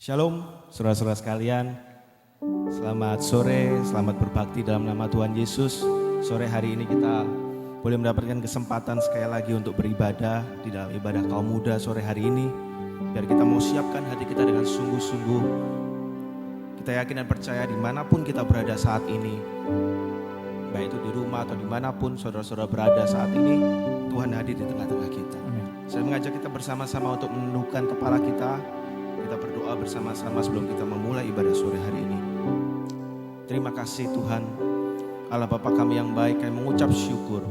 Shalom, saudara-saudara sekalian. Selamat sore, selamat berbakti dalam nama Tuhan Yesus. Sore hari ini kita boleh mendapatkan kesempatan sekali lagi untuk beribadah di dalam ibadah kaum muda sore hari ini. Biar kita mau siapkan hati kita dengan sungguh-sungguh. Kita yakin dan percaya dimanapun kita berada saat ini, baik itu di rumah atau dimanapun saudara-saudara berada saat ini, Tuhan hadir di tengah-tengah kita. Saya mengajak kita bersama-sama untuk menundukkan kepala kita. Kita berdoa bersama-sama sebelum kita memulai ibadah sore hari ini. Terima kasih Tuhan, Allah Bapa kami yang baik, kami mengucap syukur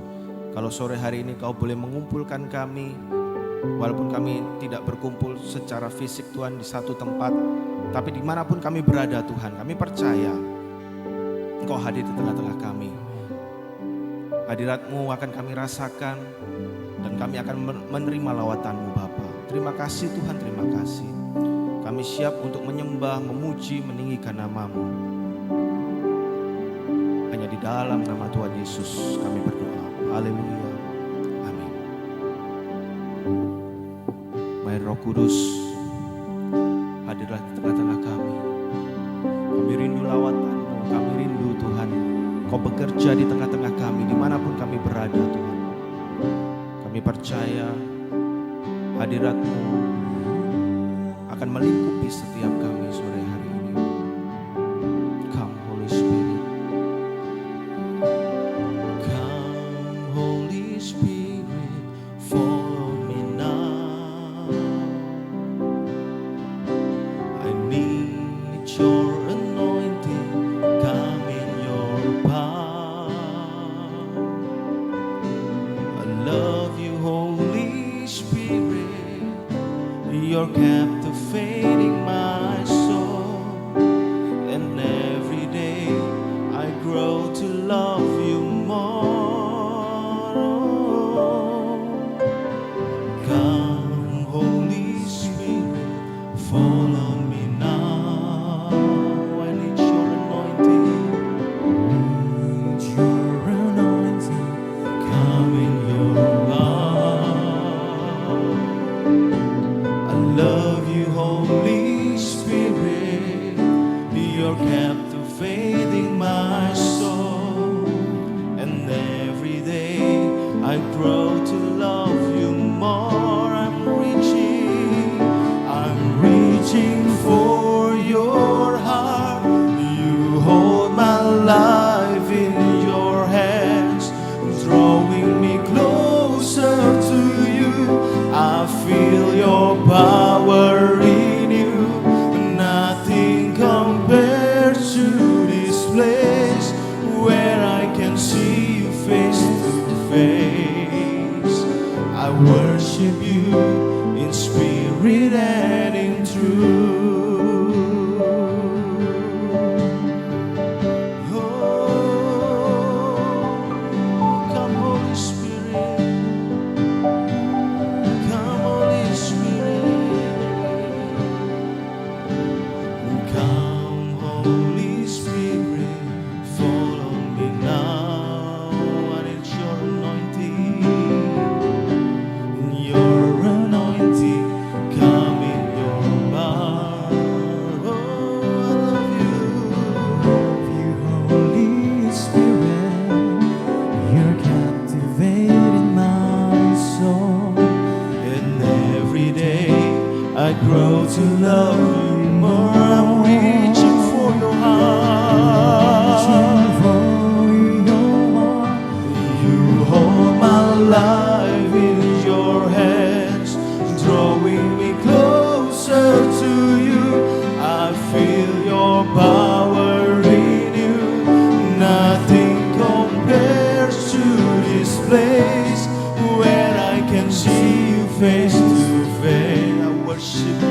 kalau sore hari ini Kau boleh mengumpulkan kami, walaupun kami tidak berkumpul secara fisik Tuhan di satu tempat, tapi dimanapun kami berada Tuhan, kami percaya Engkau hadir di tengah-tengah kami. Hadirat-Mu akan kami rasakan dan kami akan menerima lawatan-Mu Bapa. Terima kasih Tuhan, terima kasih. Kami siap untuk menyembah, memuji, meninggikan nama-Mu. Hanya di dalam nama Tuhan Yesus kami berdoa. Haleluya. Amin. Mari Roh Kudus, hadirlah di tengah-tengah kami. Kami rindu lawatan-Mu, kami rindu Tuhan. Kau bekerja di tengah-tengah kami, dimanapun kami berada Tuhan. Kami percaya hadirat-Mu akan melingkupi setiap kami sore hari ini. Come Holy Spirit. Come Holy Spirit, follow me now. I need your anointing, come in your power. I love you Holy Spirit, you're captivating my soul, and every day I grow to love you more. Come Holy Spirit, follow me now. I need your anointing, come in your power. I love you Holy Spirit, you're captivating my soul, and every day I grow to love you more. I'm reaching for your heart. You hold my life in your hands, drawing me closer to you. I feel your power in you. Nothing compares to this place where I can see you face to face. I worship you in spirit and in truth. Oh, come Holy Spirit. Come Holy Spirit, come Holy Spirit, follow me now. I need your anointing, come in your power. Oh, I love you, Holy Spirit, you're captivating my soul. and every day I grow to love you more. I'm reaching for your heart. You hold my life in your hands, drawing me closer to you. I feel your power in you. Nothing compares to this place where I can see you face to face. I worship you.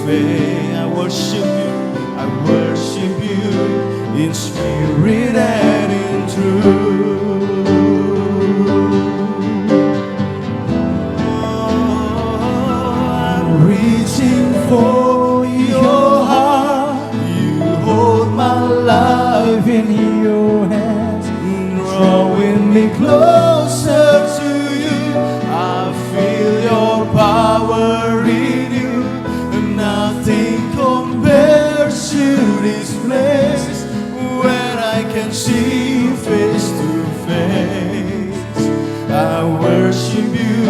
faith. I worship you in spirit and in truth. I'm reaching for your heart. You hold my life in your hands, drawing me closer to you. I feel your power in you, and nothing compares to this place where I can see you face to face. I worship you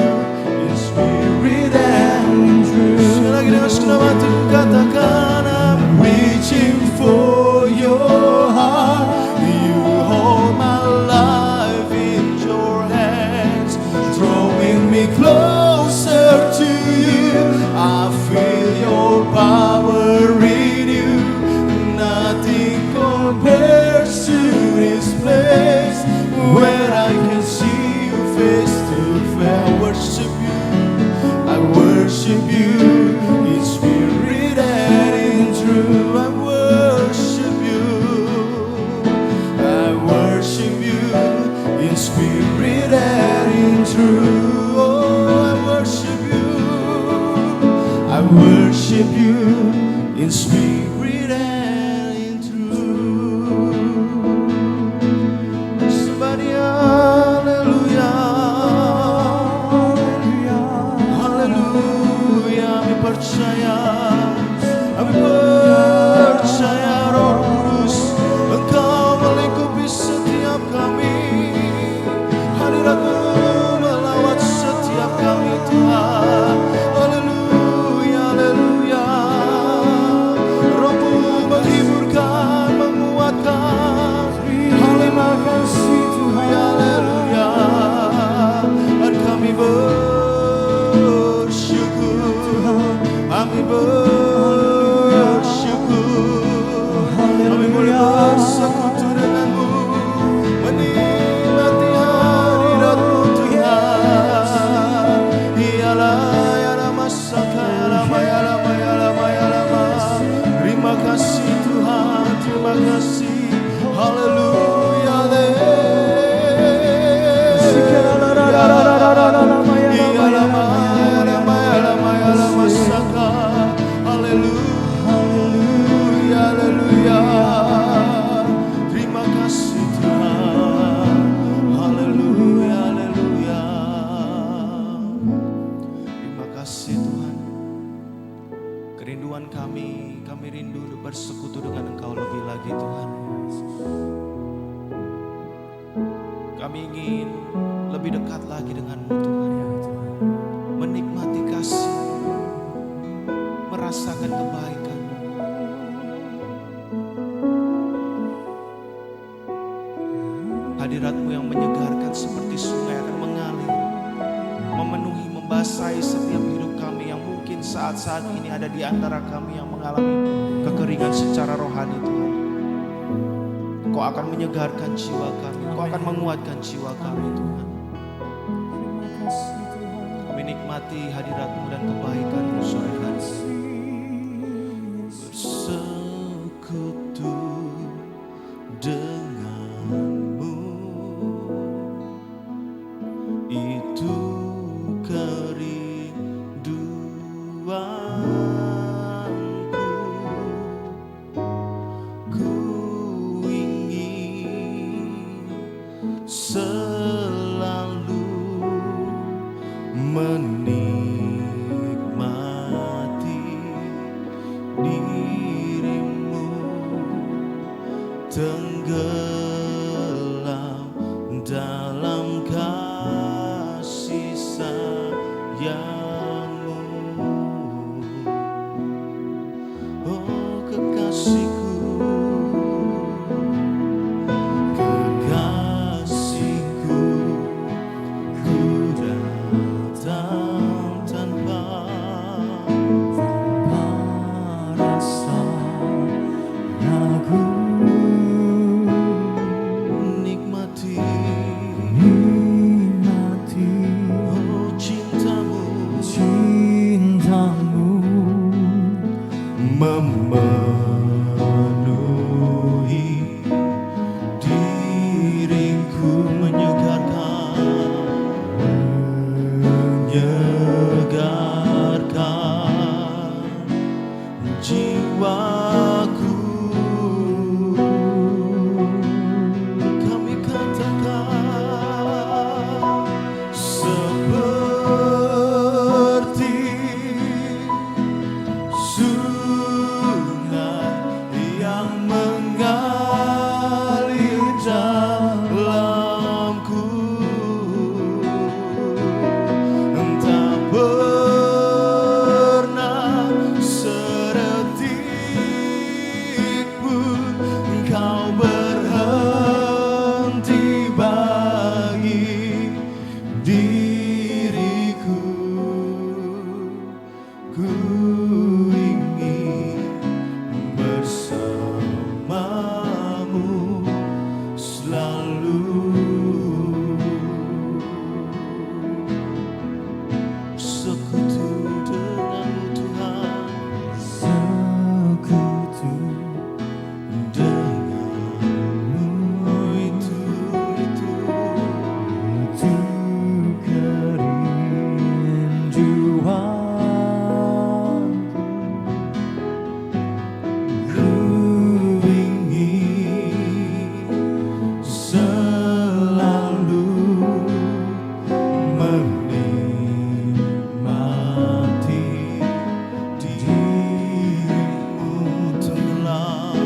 in spirit and truth. Sekali lagi dengan segenap hatiku katakan, I'm reaching for your heart. You hold my life in your hands, drawing me closer to you. I feel your power in you, nothing compares to this place where I can see you face to face. I worship you in spirit and in truth. I worship you in spirit and in truth. Oh, I worship you in spirit and in truth. Somebody, hallelujah, hallelujah. Kami percaya Roh Kudus, Engkau melingkupi setiap kami. Hadirat-Mu melawat setiap kami, Tuhan. Haleluya, haleluya. Roh-Mu menghiburkan, menguatkan. Terima kasih Tuhan, haleluya. Dan kami bersyukur, kami bersyukur, kami boleh bersekutu dengan-Mu, menikmati hadirat-Mu Tuhan. Ialah ya lama saka ya lama ya lama ya lama ya lama. Terima kasih Tuhan, terima kasih. Haleluya, terima kasih Tuhan. Haleluya, haleluya. Terima kasih Tuhan. Kerinduan kami rindu untuk bersekutu dengan Engkau lebih lagi Tuhan. Kami ingin lebih dekat lagi dengan-Mu Tuhan. Menikmati kasih, merasakan kebaikan. Hadirat-Mu yang menyegarkan seperti sungai akan mengalir, memenuhi, membasahi setiap hidup kami yang mungkin saat-saat ini ada di antara kami yang mengalami kekeringan secara rohani Tuhan. Engkau akan menyegarkan jiwa kami, Engkau akan menguatkan jiwa kami Tuhan. Kami nikmati hadirat-Mu dan kebaikan-Mu sore hari. Bersekutu dengan-Mu, itu kerinduanku. Ku ingin selalu menikmati diri-Mu, tenggelam dalam kasih sayang-Mu. Oh kekasihku, kekasihku, ku datang tanpa rasa ragu. memenuhi diriku, menyegarkan jiwaku. Kami katakan seperti sungai yang mengalir dalamku, tak pernah sedetik pun kau berhenti bagi diriku. Ku ingin bersamamu selalu. Sekutu denganmu Tuhan, sekutu denganmu itu kerinduanku. Ku ingin selalu menikmati dirimu, tenggelam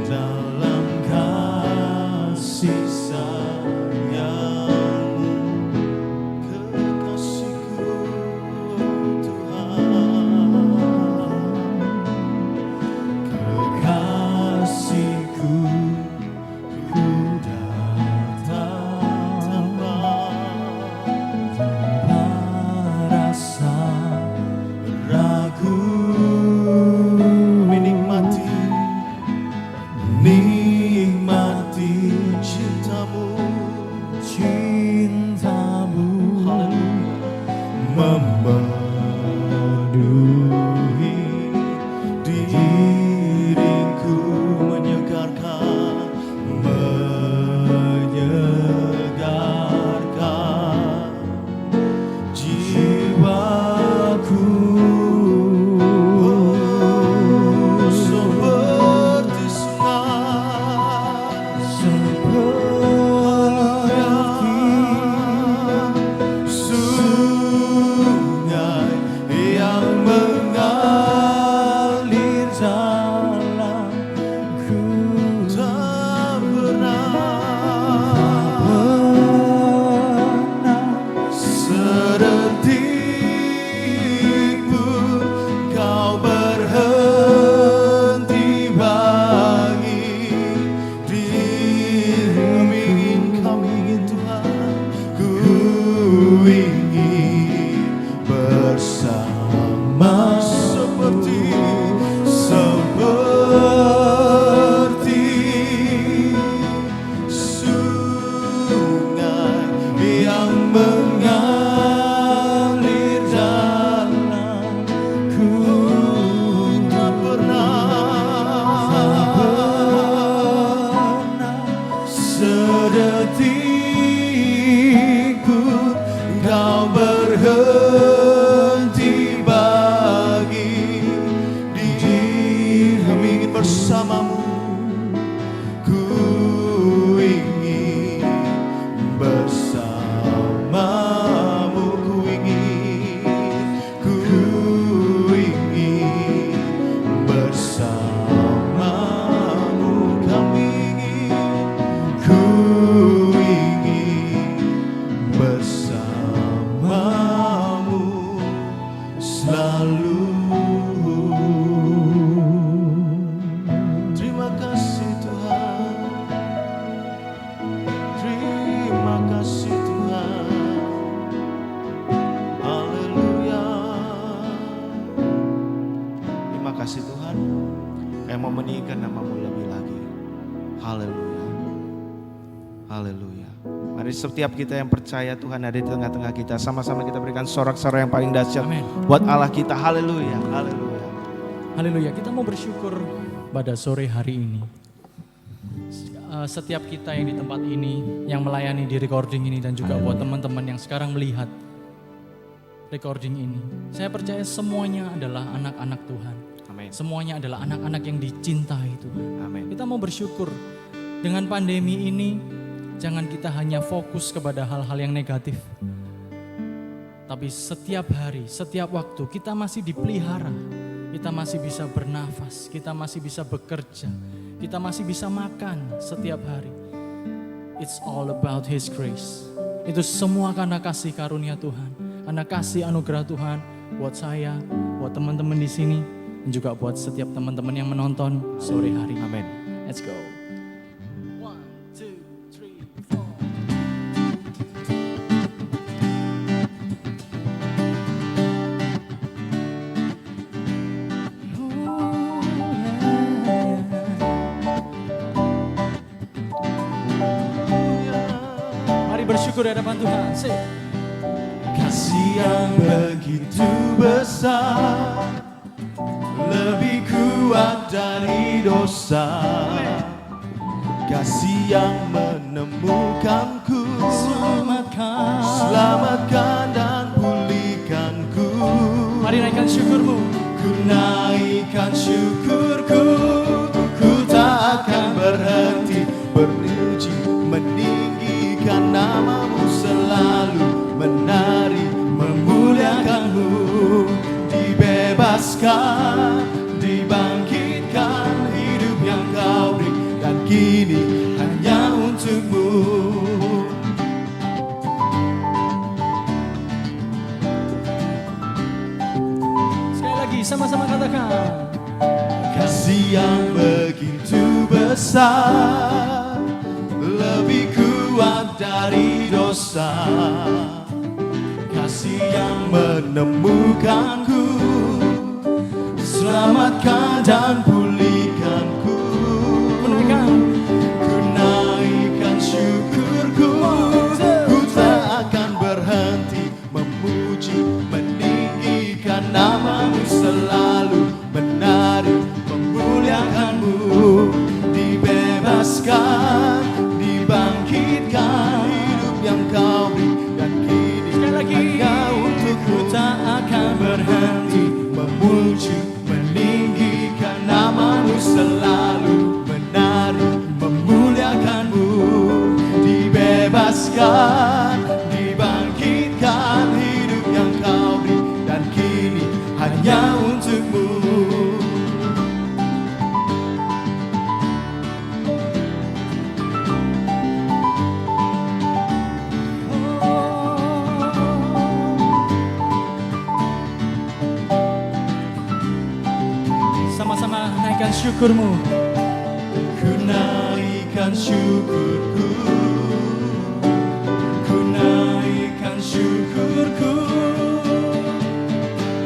dalam kasih sayang-Mu, kekasihku Tuhan, kekasihku. Ku datang tanpa rasa ragu, menikmati cintamu, memenuhi diriku, menyegarkan jiwaku. Seperti sungai yang mengalir dalamku, tak pernah sedetik pun kau berhenti bagi diri. Kami ingin Tuhan, ku ingin bersama seperti sungai yang mengalir dalamku, tak pernah sedetik pun kau berhenti bagi diri. Kami ingin bersamamu, ku ingin bersamamu, ku ingin bersamamu. Kami ku ingin bersamamu selalu. Terima kasih Tuhan, terima kasih Tuhan. Haleluya. Terima kasih Tuhan, kami mau meninggikan nama-Mu lebih lagi. Haleluya. Haleluya. Mari setiap kita yang percaya Tuhan ada di tengah-tengah kita, sama-sama kita berikan sorak-sorai yang paling dahsyat buat Allah kita. Haleluya, haleluya. Haleluya, kita mau bersyukur pada sore hari ini. Setiap kita yang di tempat ini, yang melayani di recording ini, dan juga buat teman-teman yang sekarang melihat recording ini. Saya percaya semuanya adalah anak-anak Tuhan. Amin. Semuanya adalah anak-anak yang dicintai Tuhan. Amin. Kita mau bersyukur dengan pandemi ini, jangan kita hanya fokus kepada hal-hal yang negatif. Tapi setiap hari, setiap waktu kita masih dipelihara. Kita masih bisa bernafas, kita masih bisa bekerja, kita masih bisa makan setiap hari. It's all about His grace. Itu semua karena kasih karunia Tuhan, karena kasih anugerah Tuhan buat saya, buat teman-teman di sini, dan juga buat setiap teman-teman yang menonton sore hari. Amin. Let's go. 1, 2, 3, 4. Bersyukur di hadapan Tuhan. Kasih yang begitu besar, lebih kuat dari dosa. Kasih yang menemukanku, selamatkan dan pulihkanku. Mari naikkan syukurmu. Ku naikkan syukurku, ku tak akan berhenti berpuji meninggikan namamu, selalu menari memuliakanmu. Dibebaskan, dibangkitkan, hidup yang kau beri dan kini hanya untukmu. Sekali lagi sama-sama katakan. Kasih yang begitu besar, lebih kuat dari dosa. Kasih yang menemukanku, selamatkan dan pulihkanku. Ku naikkan syukurku, ku tak akan berhenti memuji meninggikan namamu, selalu menari memuliakanmu. Dibebaskan, dibangkitkan, hidup yang kau beri dan kini hanya untukmu. Tak akan berhenti memuji meninggikan namamu, selalu menari memuliakanmu. Dibebaskan, dibangkitkan, hidup yang kau beri dan kini hanya untukmu. Sama-sama naikkan syukurmu. Ku naikkan syukurku, ku naikkan syukurku.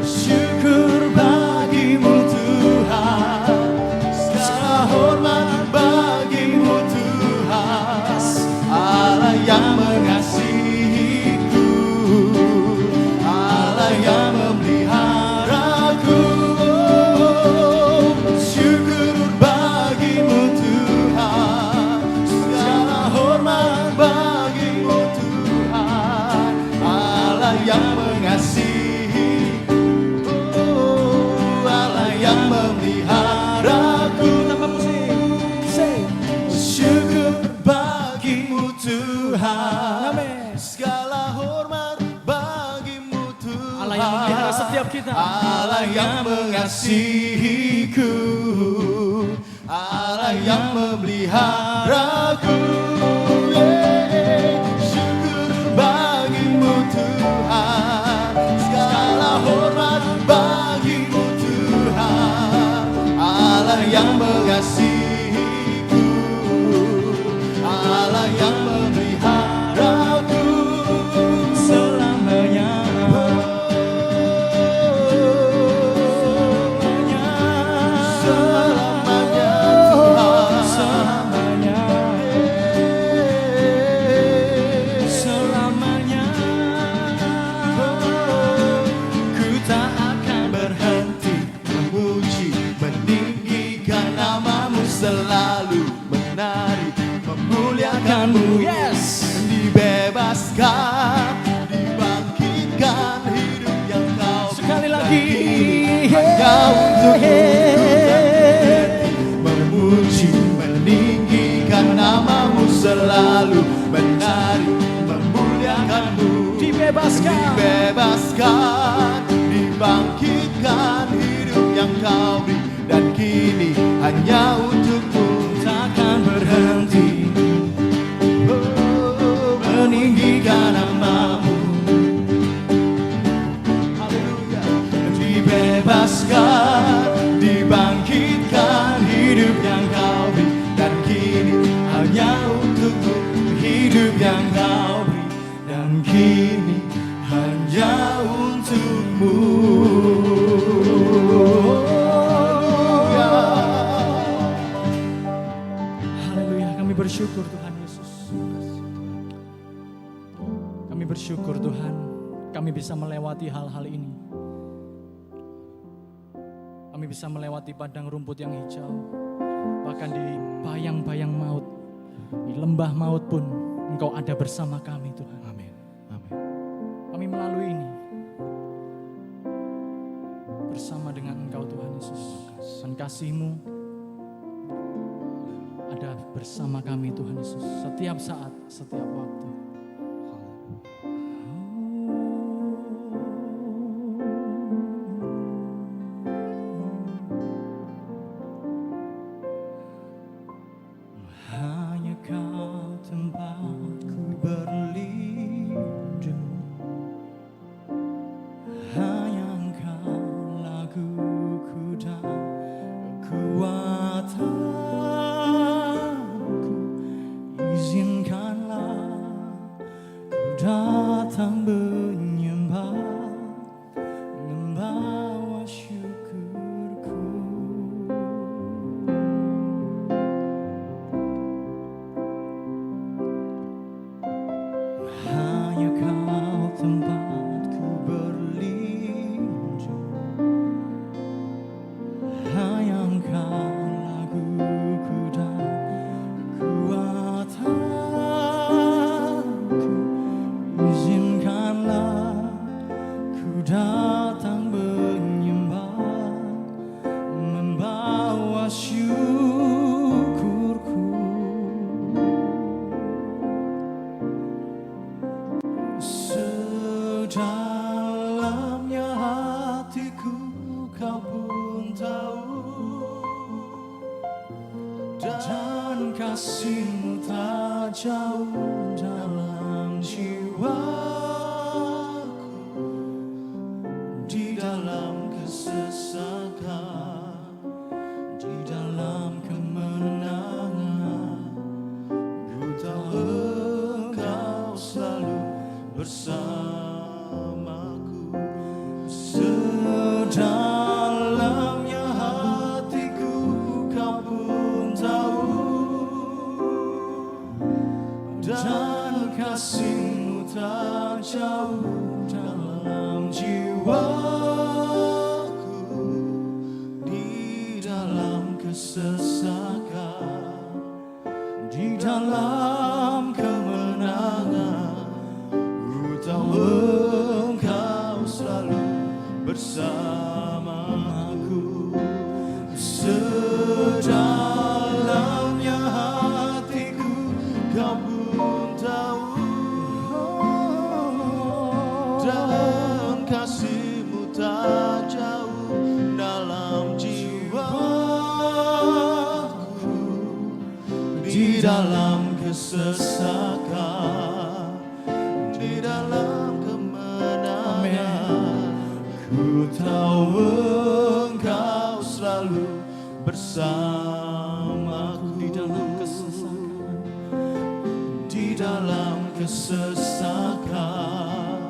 Syukur bagimu Tuhan, segala hormat bagimu Tuhan. Allah yang mengasihiku, Allah yang memeliharaku. Syukur bagimu Tuhan, segala hormat bagimu Tuhan. Allah yang mengasihiku, Allah yang memeliharaku. Tanpa musik, syukur bagimu Tuhan. Amin. Segala hormat bagimu Tuhan. Allah yang memelihara setiap kita. Allah yang mengasihiku, Allah yang memeliharaku. Syukur bagimu Tuhan, segala hormat bagimu Tuhan. Allah yang mengasihiku, Allah yang memeliharaku selamanya. Selamanya Tuhan, selamanya. tak akan berhenti memuji, meninggikan namamu, selalu menari, memuliakanmu. Yes. Dibebaskan, dibangkitkan, hidup yang kau Sekali lagi. hanya untukmu. Memuji, meninggikan namamu, selalu menari, memuliakanmu. Dibebaskan, dibangkitkan, hidup yang kau beri, dan kini hanya untukmu. Takkan berhenti Meninggikan namamu. Haleluya. Dibebaskan, dibangkitkan, hidup yang kau beri, dan kini hanya untukmu. Hidup yang kau beri, dan kini hanya untukmu. Haleluya, kami bersyukur Tuhan Yesus. Kami bersyukur Tuhan, kami bisa melewati hal-hal ini. Kami bisa melewati padang rumput yang hijau, bahkan di bayang-bayang maut, di lembah maut pun Engkau ada bersama kami Tuhan. Amin. Amin. Kami melalui ini bersama dengan Engkau Tuhan Yesus. Dan kasih-Mu ada bersama kami Tuhan Yesus, setiap saat, setiap waktu. Hanya Kau tempatku berlindung, hanya Engkau laguku dan kekuatanku. Izinkanlah ku datang menyembah, membawa syukurku. Hanya Kau tempatku berlindung, hanya Engkau laguku dan kekuatanku. Izinkanlah ku datang menyembah, membawa syukurku. Sedalamnya hatiku Kau pun tahu, dan kasih-Mu tak jauh dalam jiwaku. Di dalam kesesakan, di dalam kemenangan, ku tahu Engkau selalu bersamaku. Sedalamnya hatiku Kau pun tahu, dan kasih-Mu tak jauh dalam jiwaku. Di dalam kesesakan, di dalam kemenangan, ku tahu Engkau selalu bersamaku. Sedalamnya hatiku Kau pun tahu, dan kasih-Mu tak jauh dalam jiwaku. Di dalam kesesakan, di dalam kemenangan, ku tahu Engkau selalu bersamaku. Di dalam kesesakan, di dalam kesesakan,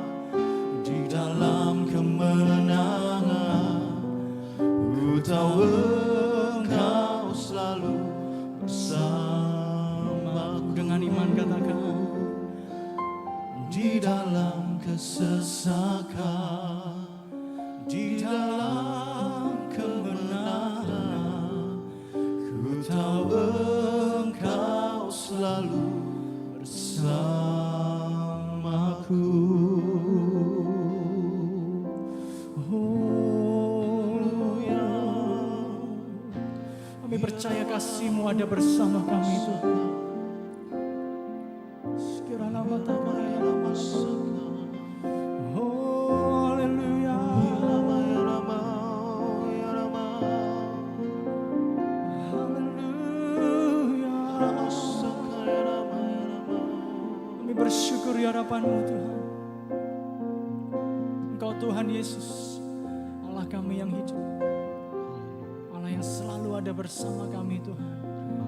di dalam kemenangan, ku tahu Engkau selalu bersamaku. Dengan iman katakan, di dalam kesesakan, di Kami percaya kasih-Mu ada bersama kami Tuhan. Sekiranya mata kami oh haleluya. Kami bersyukur ya harapan-Mu Tuhan. Engkau Tuhan Yesus, Allah kami yang hidup, Allah yang selalu ada bersama kami Tuhan.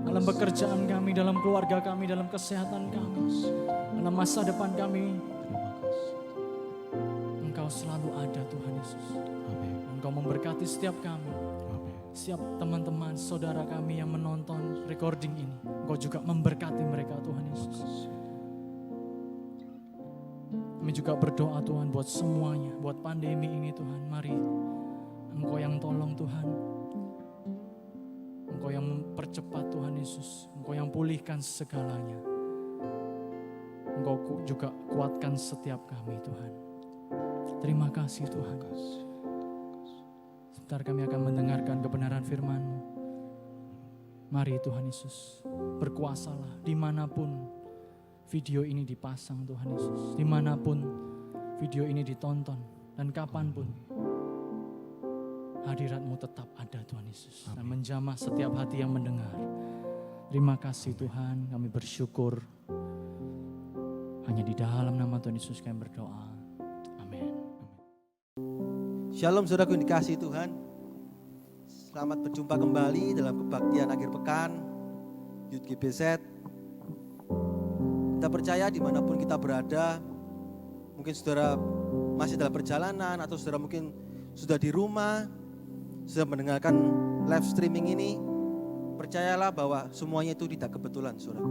Dalam pekerjaan kami, dalam keluarga kami, dalam kesehatan kami, dalam masa depan kami. Engkau selalu ada Tuhan Yesus. Engkau memberkati setiap kami, setiap teman-teman, saudara kami yang menonton recording ini. Engkau juga memberkati mereka Tuhan Yesus. Kami juga berdoa Tuhan buat semuanya, buat pandemi ini Tuhan. Mari Engkau yang tolong Tuhan. Engkau yang mempercepat Tuhan Yesus. Engkau yang pulihkan segalanya. Engkau juga kuatkan setiap kami Tuhan. Terima kasih Tuhan. Sebentar kami akan mendengarkan kebenaran firman-Mu. Mari Tuhan Yesus, berkuasalah dimanapun video ini dipasang Tuhan Yesus. Dimanapun video ini ditonton dan kapanpun hadirat-Mu tetap ada Tuhan Yesus. Dan menjamah setiap hati yang mendengar. Terima kasih Tuhan, kami bersyukur. Hanya di dalam nama Tuhan Yesus kami berdoa. Amin. Shalom saudaraku yang dikasihi Tuhan. Selamat berjumpa kembali dalam kebaktian akhir pekan Youth GBZ. Kita percaya dimanapun kita berada, mungkin saudara masih dalam perjalanan atau saudara mungkin sudah di rumah, sudah mendengarkan live streaming ini, percayalah bahwa semuanya itu tidak kebetulan saudara.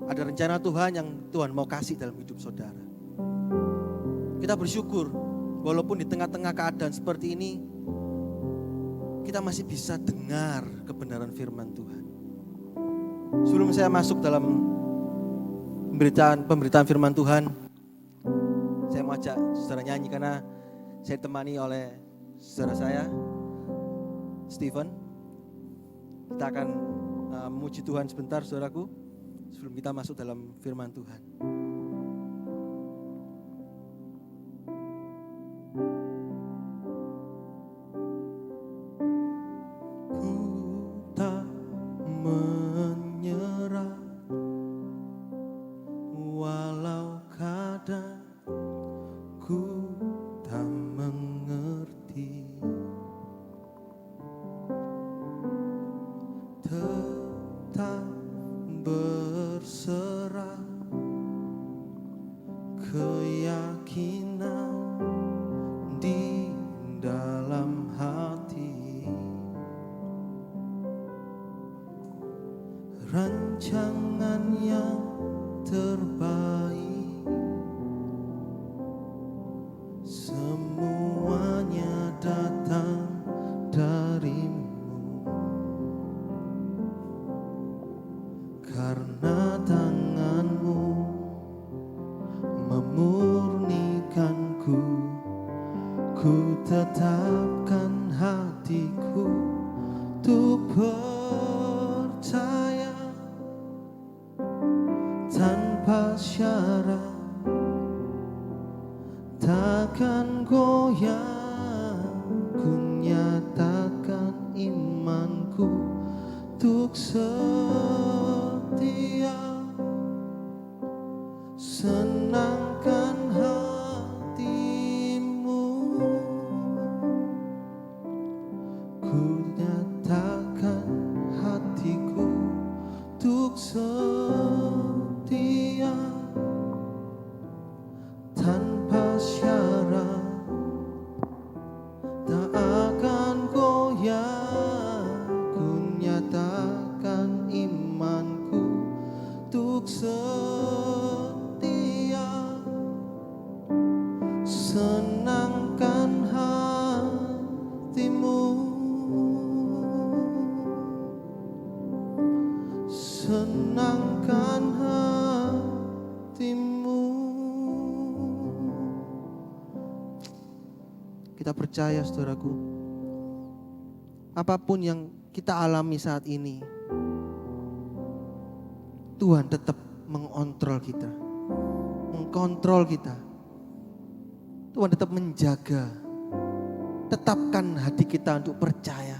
Ada rencana Tuhan yang Tuhan mau kasih dalam hidup saudara. Kita bersyukur walaupun di tengah-tengah keadaan seperti ini, kita masih bisa dengar kebenaran firman Tuhan. Sebelum saya masuk dalam pemberitaan firman Tuhan, saya mau ajak saudara nyanyi karena saya ditemani oleh saudara saya, Stephen. Kita akan memuji Tuhan sebentar saudaraku, sebelum kita masuk dalam firman Tuhan. Rancangan yang terbaik, semuanya datang darimu. Karena tanganmu memurnikanku, ku tetapkan hatiku untuk percaya tanpa syarat, takkan goyah. Ku nyatakan imanku untuk setia, senangkan hatimu. Ku nyatakan hatiku untuk setia, tanpa syarat, tak akan goyah. Ku nyatakan imanku untuk setia, senangkan hatimu, senangkan hatimu. Kita percaya saudaraku, apapun yang kita alami saat ini, Tuhan tetap mengontrol kita, mengkontrol kita. Tuhan tetap menjaga. Tetapkan hati kita untuk percaya.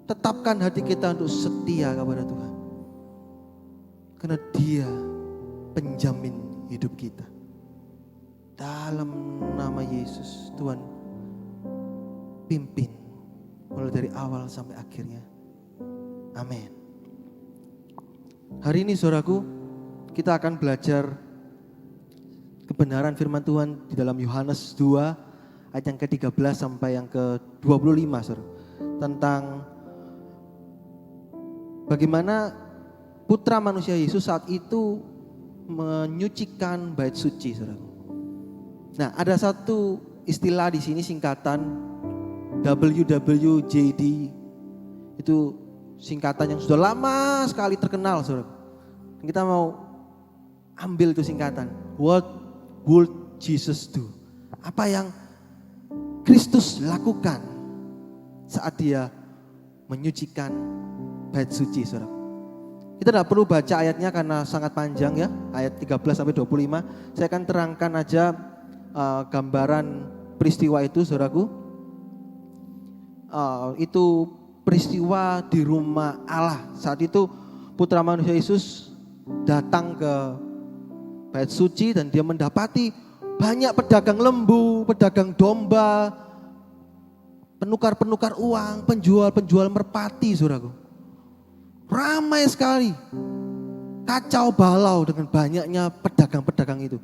Tetapkan hati kita untuk setia kepada Tuhan. Karena Dia penjamin hidup kita. Dalam nama Yesus, Tuhan pimpin mulai dari awal sampai akhirnya. Amin. Hari ini saudaraku, kita akan belajar kebenaran firman Tuhan di dalam Yohanes 2 ayat yang ke-13 sampai yang ke-25 saudara. Tentang bagaimana putra manusia Yesus saat itu menyucikan bait suci saudara. Nah, ada satu istilah di sini singkatan WWJD, itu singkatan yang sudah lama sekali terkenal saudara. Kita mau ambil itu singkatan. What would Jesus do? Apa yang Kristus lakukan saat Dia menyucikan bait suci saudara. Kita tidak perlu baca ayatnya karena sangat panjang ya, ayat 13 sampai 25. Saya akan terangkan aja gambaran peristiwa itu saudaraku. Itu peristiwa di rumah Allah. Saat itu putra manusia Yesus datang ke bait suci dan Dia mendapati banyak pedagang lembu, pedagang domba, penukar-penukar uang, penjual-penjual merpati saudaraku. Ramai sekali, kacau balau dengan banyaknya pedagang-pedagang itu.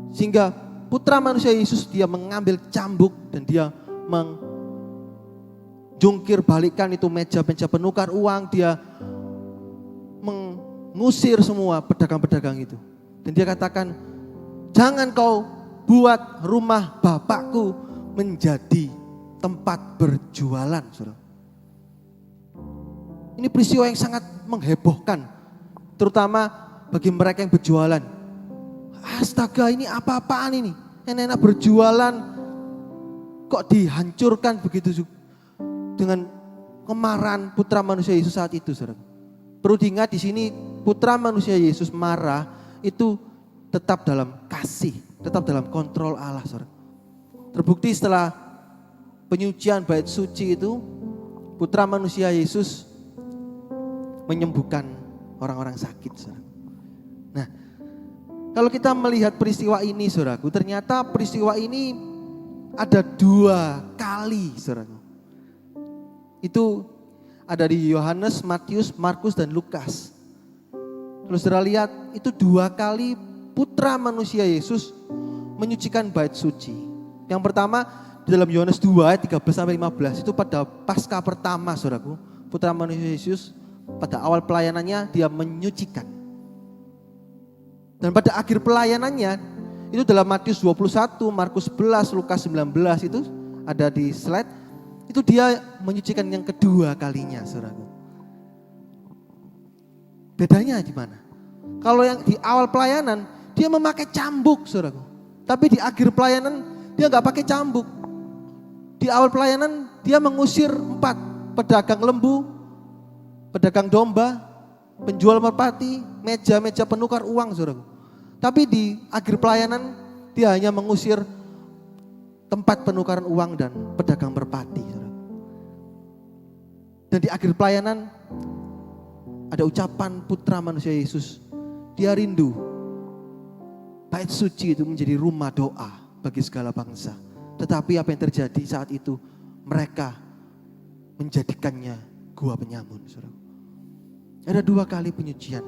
Sehingga putra manusia Yesus Dia mengambil cambuk dan Dia menjungkir balikan itu meja-meja penukar uang. Dia mengusir semua pedagang-pedagang itu. Dan Dia katakan, jangan kau buat rumah Bapakku menjadi tempat berjualan saudara. Ini peristiwa yang sangat menghebohkan, terutama bagi mereka yang berjualan. Astaga, ini apa-apaan ini? Enak-enak berjualan kok dihancurkan begitu dengan kemarahan putra manusia Yesus saat itu, saudara. Perlu diingat di sini putra manusia Yesus marah itu tetap dalam kasih, tetap dalam kontrol Allah, saudara. Terbukti setelah penyucian bait suci itu, putra manusia Yesus menyembuhkan orang-orang sakit, saudara. Nah, kalau kita melihat peristiwa ini, saudaraku, ternyata peristiwa ini ada 2 kali, saudaraku. Itu ada di Yohanes, Matius, Markus, dan Lukas. Kalau saudara lihat, itu 2 kali putra manusia Yesus menyucikan bait suci. Yang pertama di dalam Yohanes 2 ayat 13-15, itu pada Paskah pertama, saudaraku. Putra manusia Yesus pada awal pelayanannya Dia menyucikan. Dan pada akhir pelayanannya itu dalam Matius 21, Markus 11, Lukas 19 itu ada di slide. Itu Dia menyucikan yang kedua kalinya, saudaraku. Bedanya di mana? Kalau yang di awal pelayanan Dia memakai cambuk, saudaraku. Tapi di akhir pelayanan Dia nggak pakai cambuk. Di awal pelayanan Dia mengusir 4 pedagang lembu, pedagang domba, penjual merpati, meja-meja penukar uang, saudaraku. Tapi di akhir pelayanan Dia hanya mengusir tempat penukaran uang dan pedagang merpati, saudaraku. Dan di akhir pelayanan ada ucapan putra manusia Yesus. Dia rindu bait suci itu menjadi rumah doa bagi segala bangsa. Tetapi apa yang terjadi saat itu? Mereka menjadikannya gua penyamun, saudaraku. Ada 2 kali penyucian.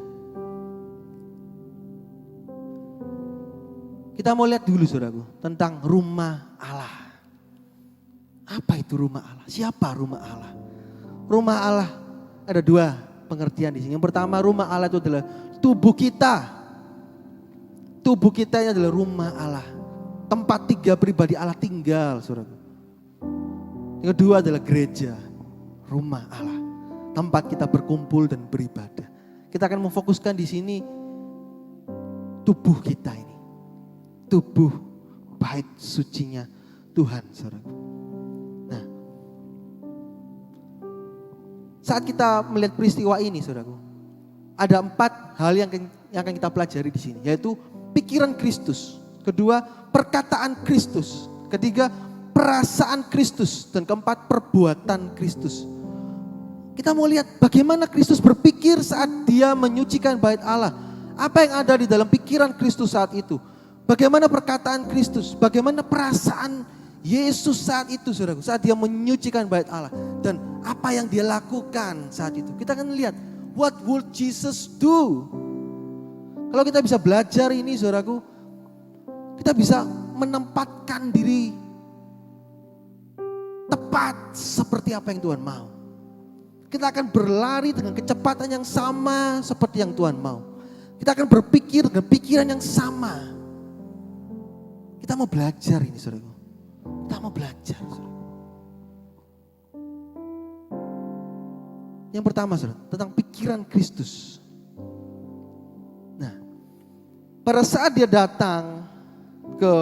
Kita mau lihat dulu, saudaraku, tentang rumah Allah. Apa itu rumah Allah? Siapa rumah Allah? Rumah Allah ada 2 pengertian di sini. Yang pertama, rumah Allah itu adalah tubuh kita. Tubuh kita ini adalah rumah Allah. Tempat 3 pribadi Allah tinggal, saudaraku. Yang kedua adalah gereja, rumah Allah. Tempat kita berkumpul dan beribadah. Kita akan memfokuskan di sini tubuh kita ini. Tubuh bait sucinya Tuhan, saudaraku. Nah, saat kita melihat peristiwa ini, saudaraku, ada 4 hal yang akan kita pelajari di sini, yaitu pikiran Kristus, kedua perkataan Kristus, ketiga perasaan Kristus, dan keempat perbuatan Kristus. Kita mau lihat bagaimana Kristus berpikir saat dia menyucikan bait Allah. Apa yang ada di dalam pikiran Kristus saat itu? Bagaimana perkataan Kristus? Bagaimana perasaan Yesus saat itu, saudaraku, saat dia menyucikan bait Allah, dan apa yang dia lakukan saat itu. Kita akan lihat, what would Jesus do? Kalau kita bisa belajar ini, saudaraku, kita bisa menempatkan diri tepat seperti apa yang Tuhan mau. Kita akan berlari dengan kecepatan yang sama seperti yang Tuhan mau. Kita akan berpikir dengan pikiran yang sama. Kita mau belajar ini, saudaraku. Kita mau belajar, saudara. Yang pertama, saudara, tentang pikiran Kristus. Nah, pada saat dia datang ke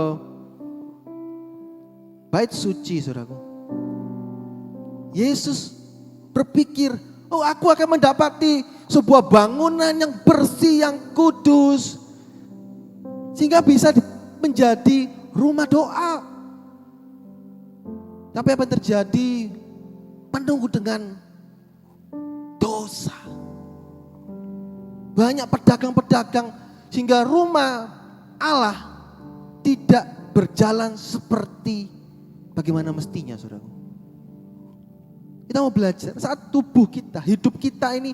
bait suci, saudaraku, Yesus berpikir, oh, aku akan mendapati sebuah bangunan yang bersih, yang kudus, sehingga bisa menjadi rumah doa. Tapi apa yang terjadi? Penuh dengan dosa. Banyak pedagang-pedagang sehingga rumah Allah tidak berjalan seperti bagaimana mestinya, saudaraku. Kita mau belajar saat tubuh kita, hidup kita ini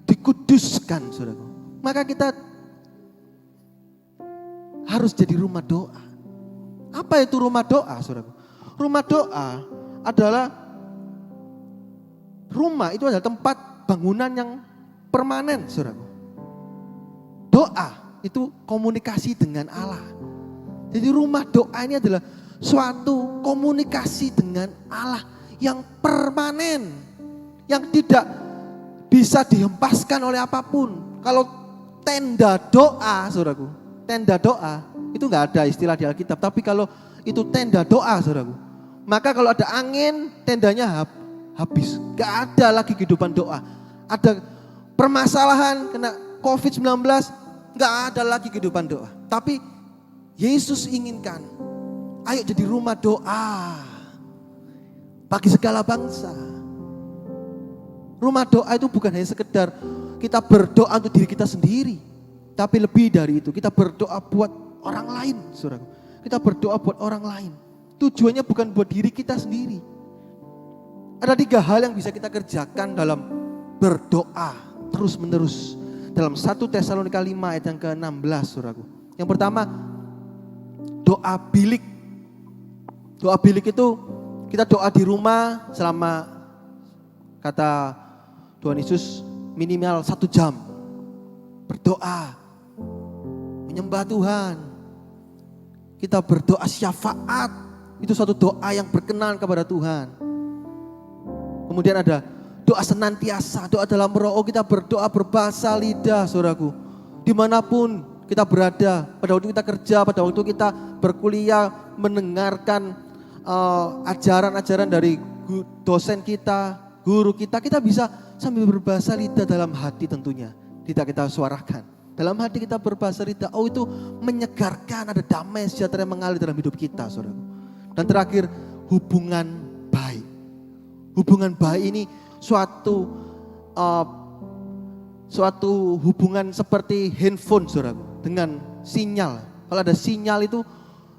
dikuduskan, saudaraku. Maka kita harus jadi rumah doa. Apa itu rumah doa, saudaraku? Rumah doa adalah rumah, itu adalah tempat bangunan yang permanen, saudaraku. Doa itu komunikasi dengan Allah. Jadi rumah doa ini adalah suatu komunikasi dengan Allah yang permanen, yang tidak bisa dihempaskan oleh apapun. Kalau tenda doa, saudaraku, tenda doa itu nggak ada istilah di Alkitab. Tapi kalau itu tenda doa, saudaraku, maka kalau ada angin, tendanya habis. Gak ada lagi kehidupan doa. Ada permasalahan, kena COVID-19, gak ada lagi kehidupan doa. Tapi Yesus inginkan, ayo jadi rumah doa bagi segala bangsa. Rumah doa itu bukan hanya sekedar kita berdoa untuk diri kita sendiri, tapi lebih dari itu, kita berdoa buat orang lain, saudaraku. Kita berdoa buat orang lain. Tujuannya bukan buat diri kita sendiri. Ada 3 hal yang bisa kita kerjakan dalam berdoa terus menerus. Dalam 1 Tesalonika 5 ayat yang ke-16, saudaraku. Yang pertama, doa bilik. Doa bilik itu kita doa di rumah selama, kata Tuhan Yesus, minimal 1 jam. Berdoa, menyembah Tuhan. Kita berdoa syafaat. Itu suatu doa yang berkenan kepada Tuhan. Kemudian ada doa senantiasa, doa dalam roh. Kita berdoa berbahasa lidah, saudaraku. Dimanapun kita berada, pada waktu kita kerja, pada waktu kita berkuliah, mendengarkan ajaran-ajaran dari dosen kita, guru kita, kita bisa sambil berbahasa lidah dalam hati tentunya. Tidak kita suarakan. Dalam hati kita berbahasa lidah, oh itu menyegarkan, ada damai sejahtera yang mengalir dalam hidup kita, saudaraku. Dan terakhir, hubungan baik. Hubungan baik ini suatu hubungan seperti handphone, saudaraku, dengan sinyal. Kalau ada sinyal itu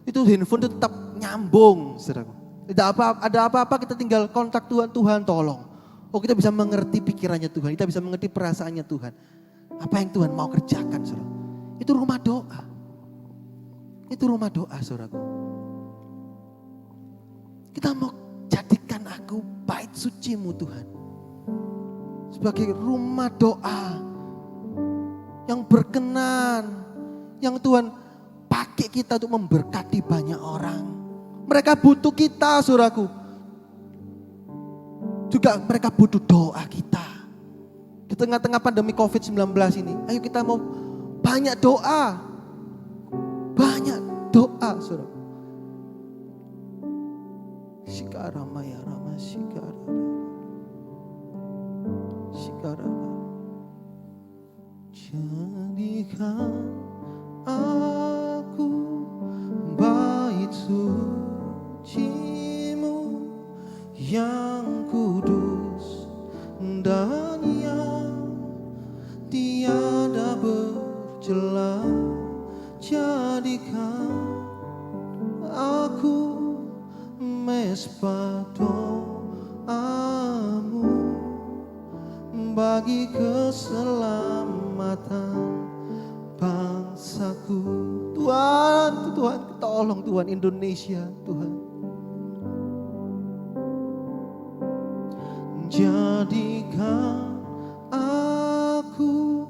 handphone itu tetap nyambung, saudaraku. Tidak ada apa-apa kita tinggal kontak Tuhan, Tuhan tolong. Oh, kita bisa mengerti pikirannya Tuhan, kita bisa mengerti perasaannya Tuhan. Apa yang Tuhan mau kerjakan, saudara. Itu rumah doa. Itu rumah doa, saudaraku. Kita mau jadikan aku bait suci-Mu, Tuhan. Sebagai rumah doa yang berkenan, yang Tuhan pakai kita untuk memberkati banyak orang. Mereka butuh kita, saudaraku. Juga mereka butuh doa kita. Di tengah-tengah pandemi COVID-19 ini, ayo kita mau banyak doa. Banyak doa, saudara. Shikara maya rama shikara. Jadikan aku bait suci-Mu yang kudus dan yang tiada bercela. Jadikan aku mesbah doa-Mu bagi keselamatan bangsaku. Tuhan, tolong Tuhan Indonesia, Tuhan. Jadikan aku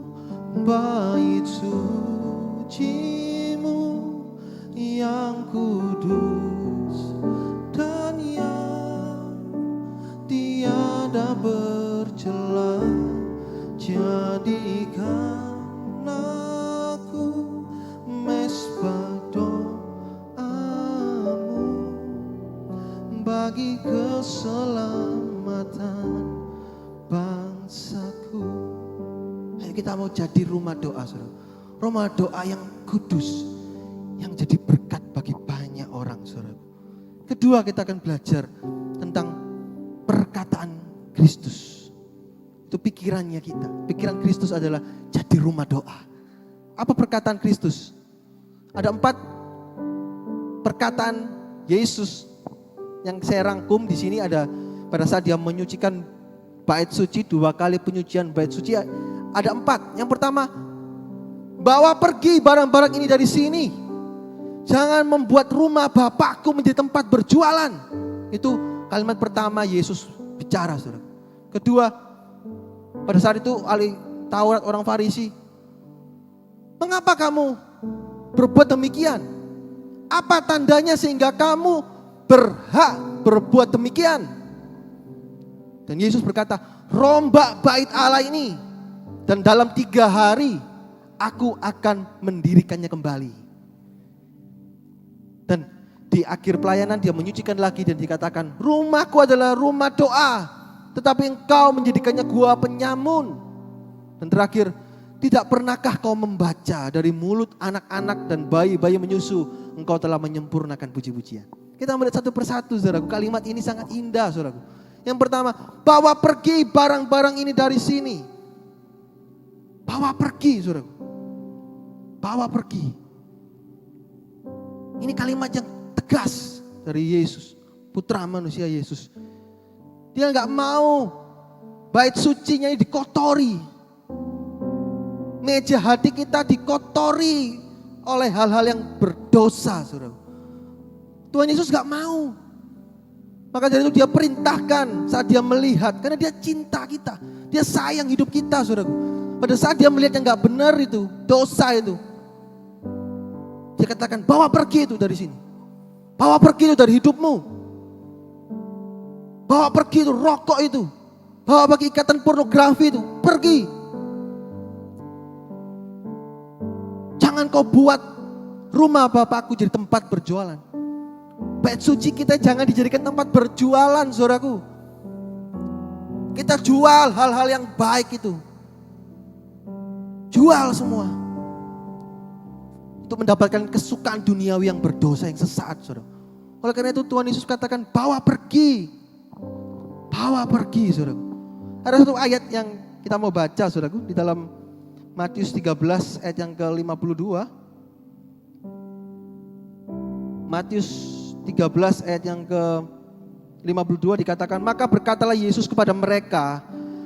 bait suci-Mu yang kudus dan yang tiada bercela. Jadikan aku mesbah doa-Mu bagi keselamatan bangsaku. Ayo kita mau jadi rumah doa, saudara. Rumah doa yang kudus, yang jadi berkat bagi banyak orang, saudara. Kedua, kita akan belajar tentang perkataan Kristus. Itu pikirannya kita. Pikiran Kristus adalah jadi rumah doa. Apa perkataan Kristus? Ada 4 perkataan Yesus yang saya rangkum di sini. Ada pada saat dia menyucikan bait suci, 2 kali penyucian bait suci, ada 4. Yang pertama, bawa pergi barang-barang ini dari sini. Jangan membuat rumah Bapakku menjadi tempat berjualan. Itu kalimat pertama Yesus bicara, saudara. Kedua, pada saat itu ahli Taurat orang Farisi, mengapa kamu berbuat demikian? Apa tandanya sehingga kamu berhak berbuat demikian? Dan Yesus berkata, rombak bait Allah ini, dan dalam 3 hari aku akan mendirikannya kembali. Dan di akhir pelayanan dia menyucikan lagi dan dikatakan, rumahku adalah rumah doa, tetapi engkau menjadikannya gua penyamun. Dan terakhir, tidak pernahkah kau membaca dari mulut anak-anak dan bayi-bayi menyusu, engkau telah menyempurnakan puji-pujian. Kita melihat satu persatu, saudaraku. Kalimat ini sangat indah, saudaraku. Yang pertama, bawa pergi barang-barang ini dari sini. Bawa pergi, saudaraku. Bawa pergi. Ini kalimat yang tegas dari Yesus, putra manusia Yesus. Dia gak mau bait sucinya ini dikotori. Meja hati kita dikotori oleh hal-hal yang berdosa, saudara. Tuhan Yesus gak mau. Maka dari itu dia perintahkan saat dia melihat, karena dia cinta kita. Dia sayang hidup kita, saudara. Pada saat dia melihat yang gak benar itu, dosa itu, dia katakan, bawa pergi itu dari sini. Bawa pergi itu dari hidupmu. Bawa pergi itu rokok itu. Bawa pergi ikatan pornografi itu. Pergi. Jangan kau buat rumah Bapakku jadi tempat berjualan. Bait suci kita jangan dijadikan tempat berjualan, saudaraku. Kita jual hal-hal yang baik itu. Jual semua. Untuk mendapatkan kesukaan duniawi yang berdosa, yang sesat, saudara. Oleh karena itu Tuhan Yesus katakan, bawa pergi. Bawa pergi, saudara. Ada satu ayat yang kita mau baca, saudaraku, di dalam Matius 13 ayat yang ke-52. Matius 13 ayat yang ke-52 dikatakan, maka berkatalah Yesus kepada mereka,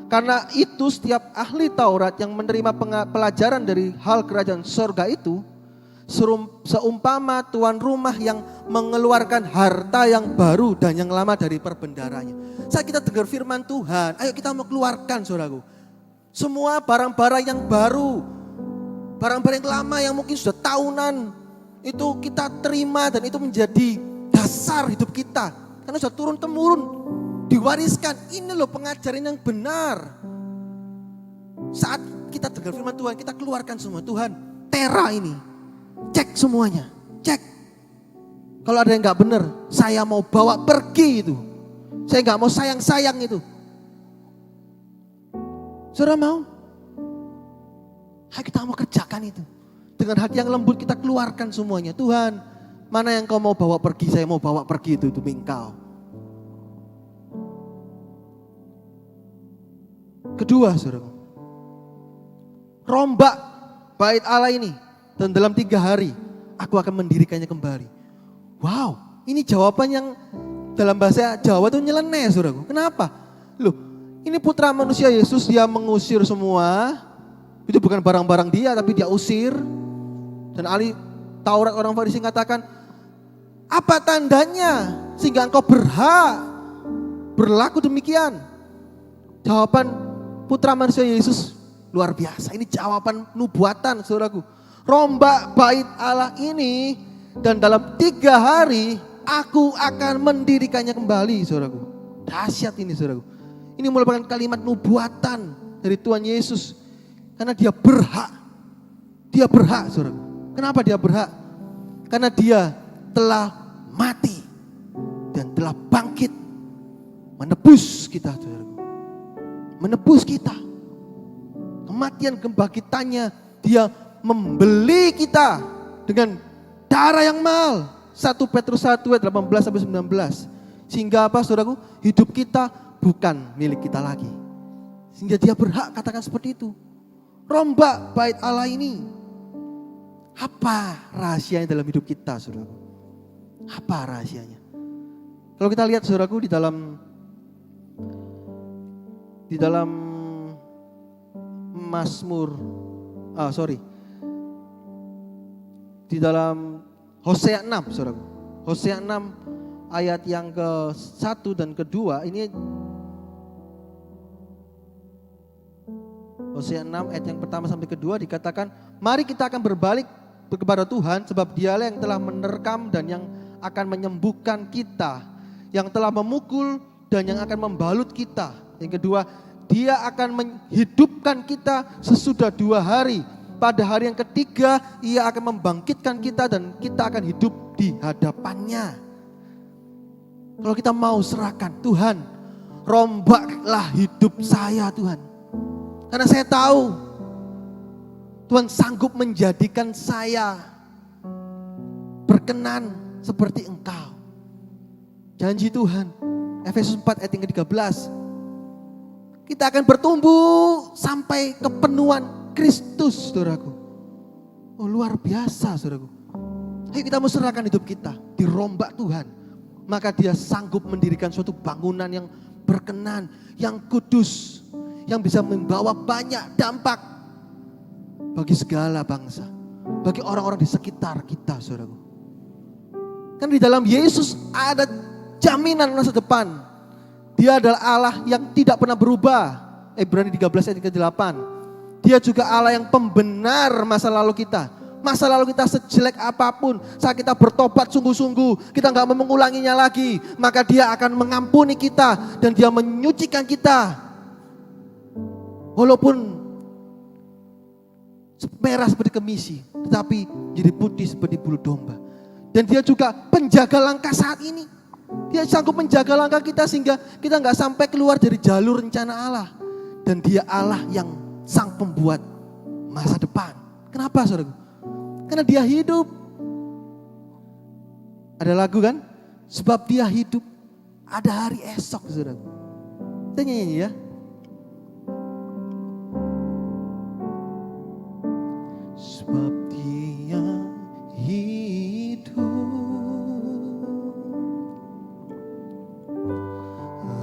karena itu setiap ahli Taurat yang menerima pelajaran dari hal kerajaan surga itu, seumpama tuan rumah yang mengeluarkan harta yang baru dan yang lama dari perbendaharanya. Saat kita dengar firman Tuhan, ayo kita mau keluarkan, saudaraku. Semua barang-barang yang baru, barang-barang yang lama yang mungkin sudah tahunan, itu kita terima dan itu menjadi dasar hidup kita. Karena sudah turun-temurun, diwariskan. Ini loh pengajaran yang benar. Saat kita dengar firman Tuhan, kita keluarkan semua. Tuhan, tera ini, cek semuanya, cek. Kalau ada yang gak benar, saya mau bawa pergi itu. Saya gak mau sayang-sayang itu. Saudara mau? Ayo kita mau kerjakan itu. Dengan hati yang lembut kita keluarkan semuanya. Tuhan, mana yang kau mau bawa pergi, saya mau bawa pergi itu demi engkau. Kedua, saudara, rombak bait Allah ini dan dalam 3 hari aku akan mendirikannya kembali. Wow, ini jawaban yang dalam bahasa Jawa itu nyeleneh, saudaraku. Kenapa? Loh, ini putra manusia Yesus, dia mengusir semua. Itu bukan barang-barang dia, tapi dia usir. Dan ahli Taurat orang Farisi mengatakan, apa tandanya sehingga engkau berhak berlaku demikian? Jawaban putra manusia Yesus luar biasa. Ini jawaban nubuatan, saudaraku. Rombak bait Allah ini dan dalam 3 hari aku akan mendirikannya kembali, saudaraku. Dahsyat ini, saudaraku. Ini merupakan kalimat nubuatan dari Tuhan Yesus. Karena dia berhak. Dia berhak, saudaraku. Kenapa dia berhak? Karena dia telah mati dan telah bangkit menebus kita, saudaraku. Menebus kita. Kematian kebangkitannya, dia membeli kita dengan darah yang mahal. 1 Petrus 1 ayat 18 sampai 19. Sehingga apa, saudaraku? Hidup kita bukan milik kita lagi. Sehingga dia berhak katakan seperti itu. Rombak bait Allah ini. Apa rahasianya dalam hidup kita, saudaraku? Apa rahasianya? Kalau kita lihat, saudaraku, di dalam Mazmur, di dalam Hosea 6, saudaraku. Hosea 6 ayat yang ke-1 dan ke-2 ini. Hosea 6 ayat yang pertama sampai kedua dikatakan, mari kita akan berbalik kepada Tuhan sebab dialah yang telah menerkam dan yang akan menyembuhkan kita, yang telah memukul dan yang akan membalut kita. Yang kedua, dia akan menghidupkan kita sesudah 2 hari. Pada hari yang ketiga, ia akan membangkitkan kita dan kita akan hidup di hadapannya. Kalau kita mau serahkan, Tuhan, rombaklah hidup saya, Tuhan. Karena saya tahu Tuhan sanggup menjadikan saya berkenan seperti Engkau. Janji Tuhan, Efesus 4 ayat yang ke-13. Kita akan bertumbuh sampai kepenuhan Kristus, saudaraku. Oh, luar biasa, saudaraku. Ayo kita mau serahkan hidup kita, dirombak Tuhan. Maka dia sanggup mendirikan suatu bangunan yang berkenan, yang kudus, yang bisa membawa banyak dampak bagi segala bangsa, bagi orang-orang di sekitar kita, saudaraku. Kan di dalam Yesus ada jaminan masa depan. Dia adalah Allah yang tidak pernah berubah. Ibrani 13 ayat ke-8. Dia juga Allah yang pembenar masa lalu kita. Masa lalu kita sejelek apapun, saat kita bertobat sungguh-sungguh, kita gak mau mengulanginya lagi, maka dia akan mengampuni kita dan dia menyucikan kita. Walaupun merah seperti kemisi, tetapi jadi putih seperti bulu domba. Dan dia juga penjaga langkah saat ini. Dia sanggup menjaga langkah kita sehingga kita gak sampai keluar dari jalur rencana Allah. Dan dia Allah yang sang pembuat masa depan. Kenapa, saudaraku? Karena dia hidup. Ada lagu kan? Sebab dia hidup, ada hari esok, saudaraku. Kita nyanyi ya. Sebab dia hidup,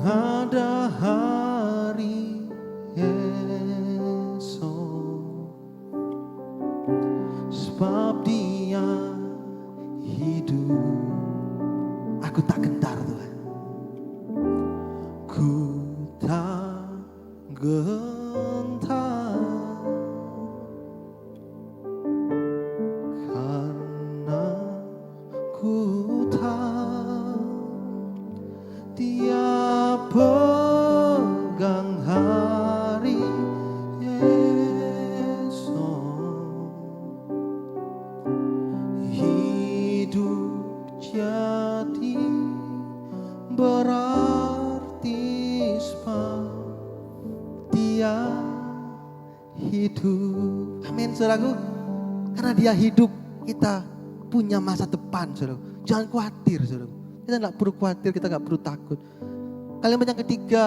ada hari esok. Sebab dia hidup, aku tak gentar, Tuhan. Ku tak gentar, karena ku tahu dia pegang hari esok. Hidup jadi berarti sebab dia hidup. Amin saudaraku. Karena dia hidup, kita punya masa depan saudaraku. Jangan khawatir saudaraku. Kita gak perlu khawatir, kita gak perlu takut. Kalimat yang ketiga,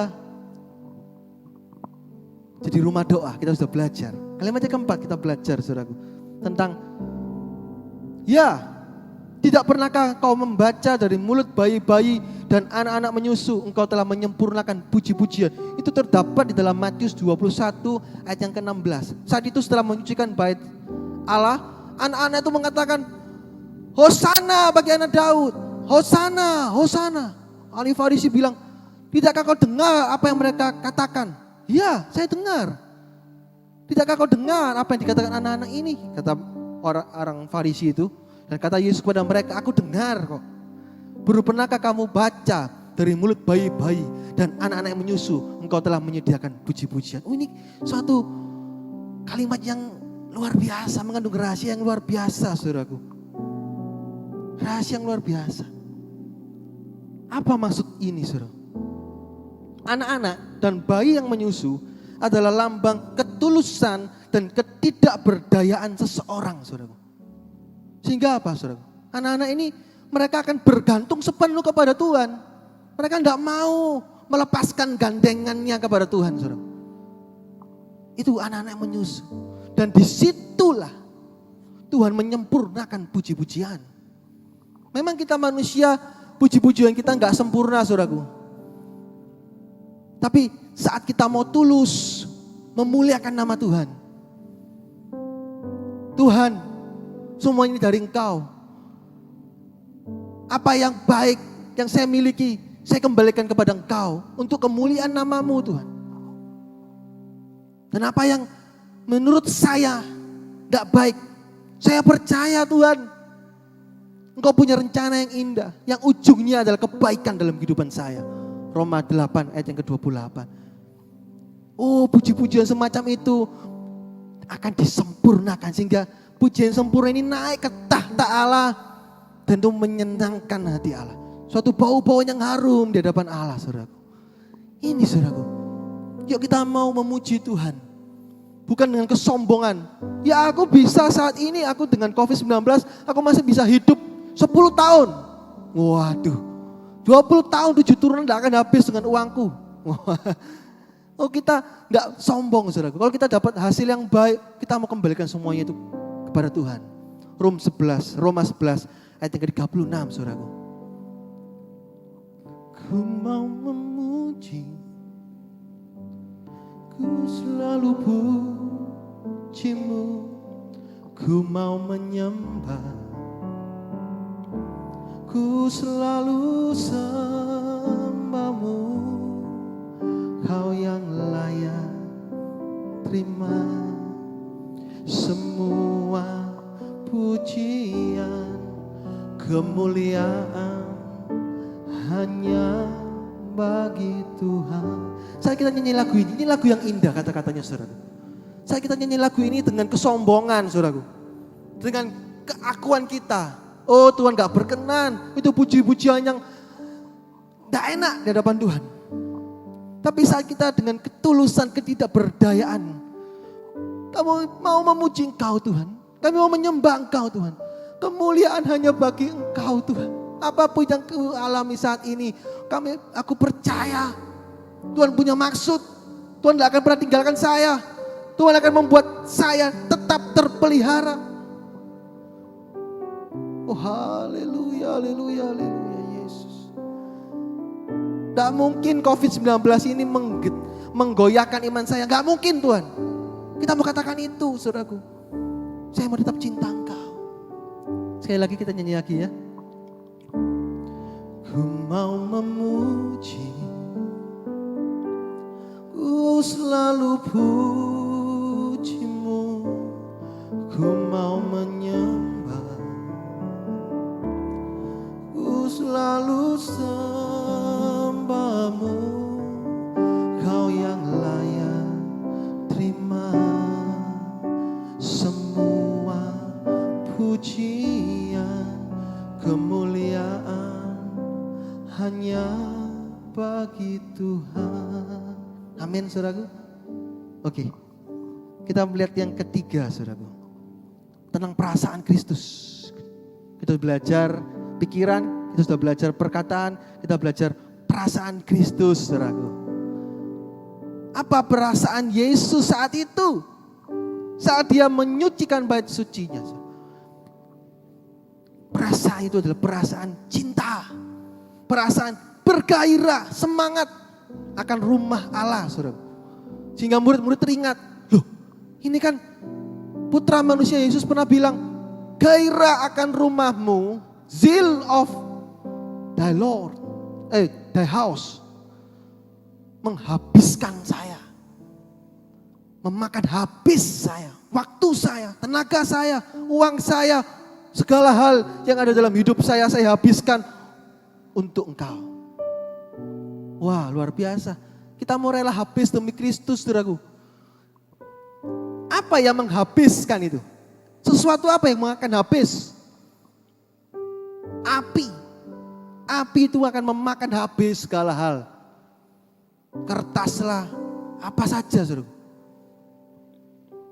jadi rumah doa, kita sudah belajar. Kalimat yang keempat kita belajar saudaraku. Tentang, ya, tidak pernahkah kau membaca dari mulut bayi-bayi dan anak-anak menyusu, engkau telah menyempurnakan puji-pujian. Itu terdapat di dalam Matius 21 ayat yang ke-16. Saat itu setelah menyucikan bait Allah, anak-anak itu mengatakan, Hosana bagi anak Daud, Hosana, Hosana. Ahli Farisi bilang, tidakkah kau dengar apa yang mereka katakan? Ya, saya dengar. Tidakkah kau dengar apa yang dikatakan anak-anak ini? Kata orang Farisi itu. Dan kata Yesus kepada mereka, aku dengar kok. Baru pernahkah kamu baca dari mulut bayi-bayi dan anak-anak yang menyusu, engkau telah menyediakan puji-pujian. Ini suatu kalimat yang luar biasa, mengandung rahasia yang luar biasa saudaraku. Rahasia yang luar biasa. Apa maksud ini saudara? Anak-anak dan bayi yang menyusu adalah lambang ketulusan dan ketidakberdayaan seseorang saudaraku. Sehingga apa saudara? Anak-anak ini mereka akan bergantung sepenuh kepada Tuhan. Mereka tidak mau melepaskan gandengannya kepada Tuhan saudara. Itu anak-anak yang menyusu. Dan disitulah Tuhan menyempurnakan puji-pujian. Memang kita manusia, puji-pujian kita nggak sempurna saudaraku. Tapi saat kita mau tulus memuliakan nama Tuhan. Tuhan, semua ini dari Engkau. Apa yang baik yang saya miliki, saya kembalikan kepada Engkau untuk kemuliaan nama-Mu Tuhan. Dan apa yang menurut saya tidak baik, saya percaya Tuhan, Engkau punya rencana yang indah, yang ujungnya adalah kebaikan dalam kehidupan saya. Roma 8 ayat yang ke-28. Oh, puji-pujian semacam itu akan disempurnakan sehingga pujian sempurna ini naik ke tahta Allah dan itu menyenangkan hati Allah. Suatu bau-bau yang harum di hadapan Allah saudaraku. Ini saudaraku. Yuk kita mau memuji Tuhan. Bukan dengan kesombongan. Ya aku bisa saat ini, aku dengan COVID-19 aku masih bisa hidup 10 tahun. Waduh. 20 tahun 7 turunan tidak akan habis dengan uangku. Oh kita tidak sombong saudaraku. Kalau kita dapat hasil yang baik, kita mau kembalikan semuanya itu kepada Tuhan. Roma 11 ayat yang ke-36 saudaraku. Ku mau memuji, ku selalu pujimu, ku mau menyembah, ku selalu sembahmu, kau yang layak terima semua pujian, kemuliaan hanya bagi Tuhan. Saat kita nyanyi lagu ini lagu yang indah kata-katanya saudara. Saat kita nyanyi lagu ini dengan kesombongan saudaraku, dengan keakuan kita, oh Tuhan gak berkenan, itu puji-pujian yang gak enak di hadapan Tuhan. Tapi saat kita dengan ketulusan, ketidakberdayaan, kamu mau memuji Engkau Tuhan, kami mau menyembah Engkau Tuhan, kemuliaan hanya bagi Engkau Tuhan. Apapun yang ku alami saat ini, aku percaya Tuhan punya maksud. Tuhan tidak akan pernah tinggalkan saya. Tuhan akan membuat saya tetap terpelihara. Oh haleluya, haleluya, haleluya Yesus. Tidak mungkin COVID-19 ini menggoyahkan iman saya. Tidak mungkin Tuhan. Kita mau katakan itu saudaraku. Saya mau tetap cinta Engkau. Sekali lagi kita nyanyi lagi ya. Ku mau memuji, ku selalu pujimu, ku mau menyembah, ku selalu sembahmu, kau yang layak terima semua pujian, kemuliaan hanya bagi Tuhan. Amin saudaraku. Oke, kita melihat yang ketiga, saudaraku. Tentang perasaan Kristus. Kita belajar pikiran, kita sudah belajar perkataan, kita belajar perasaan Kristus, saudaraku. Apa perasaan Yesus saat itu? Saat dia menyucikan bait sucinya. Perasaan itu adalah perasaan cinta. Perasaan bergairah, semangat akan rumah Allah, saudara. Sehingga murid-murid teringat, loh ini kan putra manusia Yesus pernah bilang, gairah akan rumahmu, zeal of thy Lord, thy house, menghabiskan saya, memakan habis saya, waktu saya, tenaga saya, uang saya, segala hal yang ada dalam hidup saya habiskan untuk engkau. Wah, luar biasa. Kita mau rela habis demi Kristus, saudaraku. Apa yang menghabiskan itu? Sesuatu apa yang akan habis? Api. Api itu akan memakan habis segala hal. Kertas lah, apa saja, saudaraku.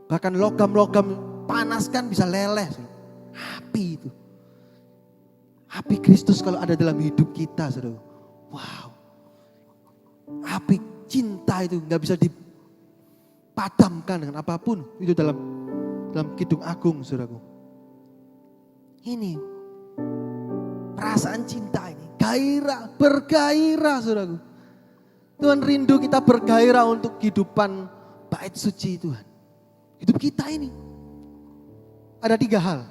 Bahkan logam-logam panaskan bisa leleh, saudaraku. Api itu. Api Kristus kalau ada dalam hidup kita, saudara. Wow. Api cinta itu nggak bisa dipadamkan dengan apapun. Itu dalam Kidung Agung, saudaraku. Ini perasaan cinta ini, gairah, bergairah, saudaraku. Tuhan rindu kita bergairah untuk kehidupan bait suci Tuhan. Hidup kita ini. Ada 3 hal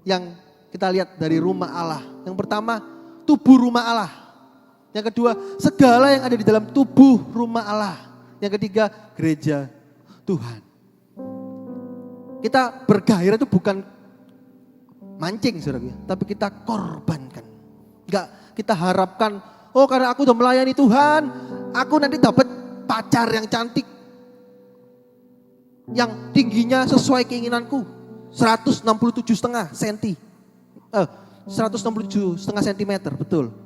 yang kita lihat dari rumah Allah. Yang pertama, tubuh rumah Allah. Yang kedua, segala yang ada di dalam tubuh rumah Allah. Yang ketiga, gereja Tuhan. Kita bergairah itu bukan mancing, saudara, tapi kita korbankan. Enggak kita harapkan, oh karena aku udah melayani Tuhan, aku nanti dapat pacar yang cantik, yang tingginya sesuai keinginanku, 167,5 cm. 167,5 cm, betul.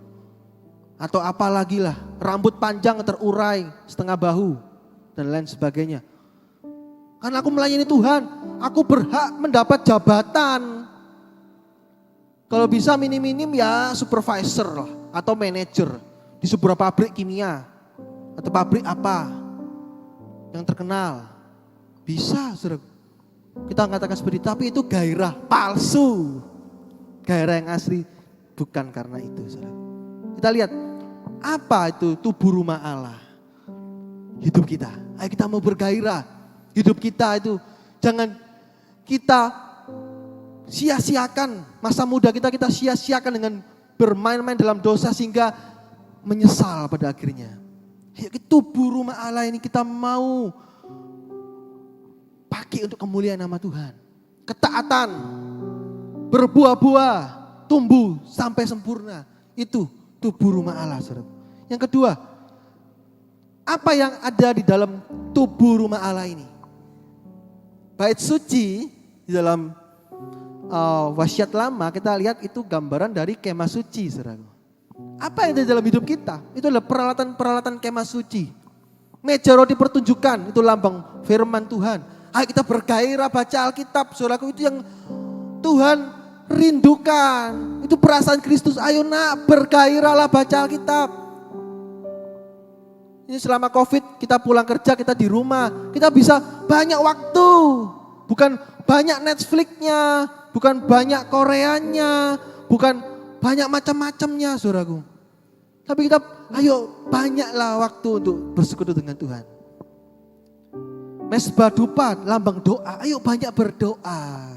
Atau apalagi lah, rambut panjang terurai setengah bahu dan lain sebagainya. Karena aku melayani Tuhan, aku berhak mendapat jabatan. Kalau bisa minim-minim ya supervisor lah, atau manajer di sebuah pabrik kimia atau pabrik apa yang terkenal. Bisa, saudara. Kita mengatakan seperti itu, tapi itu gairah palsu. Gairah yang asli bukan karena itu, saudara. Kita lihat apa itu tubuh rumah Allah. Hidup kita. Ayo kita mau bergairah. Hidup kita itu jangan kita sia-siakan masa muda kita sia-siakan dengan bermain-main dalam dosa sehingga menyesal pada akhirnya. Ayo tubuh rumah Allah ini kita mau pakai untuk kemuliaan nama Tuhan. Ketaatan, berbuah-buah, tumbuh sampai sempurna. Itu tubuh rumah Allah, saudara. Yang kedua, apa yang ada di dalam tubuh rumah Allah ini? Bait suci di dalam wasiat lama kita lihat itu gambaran dari kemah suci, saudara. Apa yang ada di dalam hidup kita? Itu adalah peralatan-peralatan kemah suci. Meja roti pertunjukan, itu lambang firman Tuhan. Ayo kita bergairah baca Alkitab, saudaraku, itu yang Tuhan rindukan. Itu perasaan Kristus. Ayo nak, bergairahlah baca Alkitab. Ini selama COVID kita pulang kerja, kita di rumah, kita bisa banyak waktu. Bukan banyak Netflix-nya, bukan banyak Koreanya, bukan banyak macam-macamnya, saudaraku. Tapi kita ayo banyaklah waktu untuk bersekutu dengan Tuhan. Mesbah dupa, lambang doa. Ayo banyak berdoa.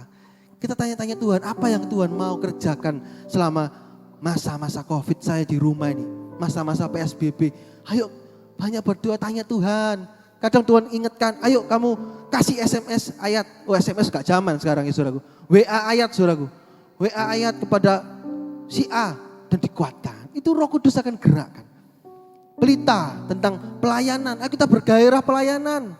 Kita tanya-tanya Tuhan, apa yang Tuhan mau kerjakan selama masa-masa COVID saya di rumah ini. Masa-masa PSBB. Ayo banyak berdoa, tanya Tuhan. Kadang Tuhan ingatkan, ayo kamu kasih SMS ayat. Oh SMS gak zaman sekarang ya saudaraku. WA ayat saudaraku. WA ayat kepada si A dan dikuatkan. Itu Roh Kudus akan gerakkan. Pelita tentang pelayanan. Ayo kita bergairah pelayanan.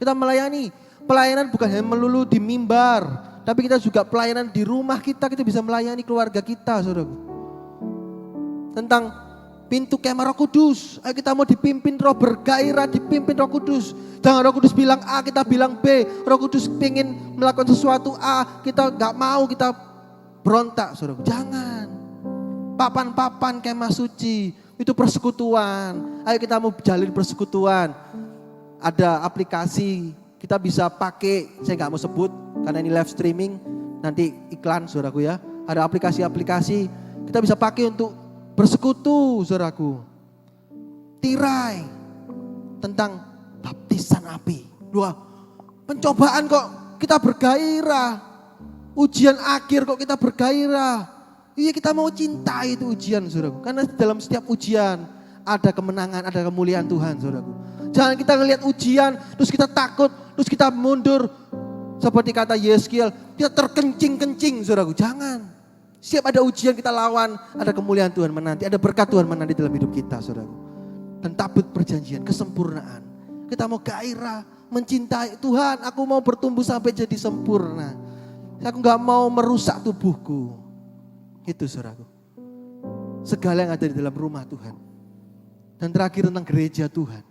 Kita melayani. Pelayanan bukan hanya melulu di mimbar. Tapi kita juga pelayanan di rumah kita bisa melayani keluarga kita, saudaraku. Tentang pintu kemah Roh Kudus. Ayo kita mau dipimpin Roh, bergairah dipimpin Roh Kudus. Jangan Roh Kudus bilang A, kita bilang B. Roh Kudus pengen melakukan sesuatu A, kita gak mau, kita berontak, saudaraku. Jangan. Papan-papan kemah suci itu persekutuan. Ayo kita mau jalin persekutuan. Ada aplikasi kita bisa pakai, saya gak mau sebut karena ini live streaming, nanti iklan saudaraku ya. Ada aplikasi-aplikasi kita bisa pakai untuk bersekutu, saudaraku. Tirai tentang baptisan api. Dua, pencobaan kok kita bergairah. Ujian akhir kok kita bergairah. Iya, kita mau cintai itu ujian, saudaraku. Karena dalam setiap ujian ada kemenangan, ada kemuliaan Tuhan, saudaraku. Jangan kita ngelihat ujian terus kita takut, terus kita mundur. Seperti kata Yeskiel, kita terkencing-kencing, saudaraku. Jangan. Setiap ada ujian kita lawan, ada kemuliaan Tuhan menanti, ada berkat Tuhan menanti dalam hidup kita, saudaraku. Dan tabut perjanjian, kesempurnaan. Kita mau gairah, mencintai Tuhan, aku mau bertumbuh sampai jadi sempurna. Aku gak mau merusak tubuhku. Itu, saudaraku. Segala yang ada di dalam rumah Tuhan. Dan terakhir tentang gereja Tuhan.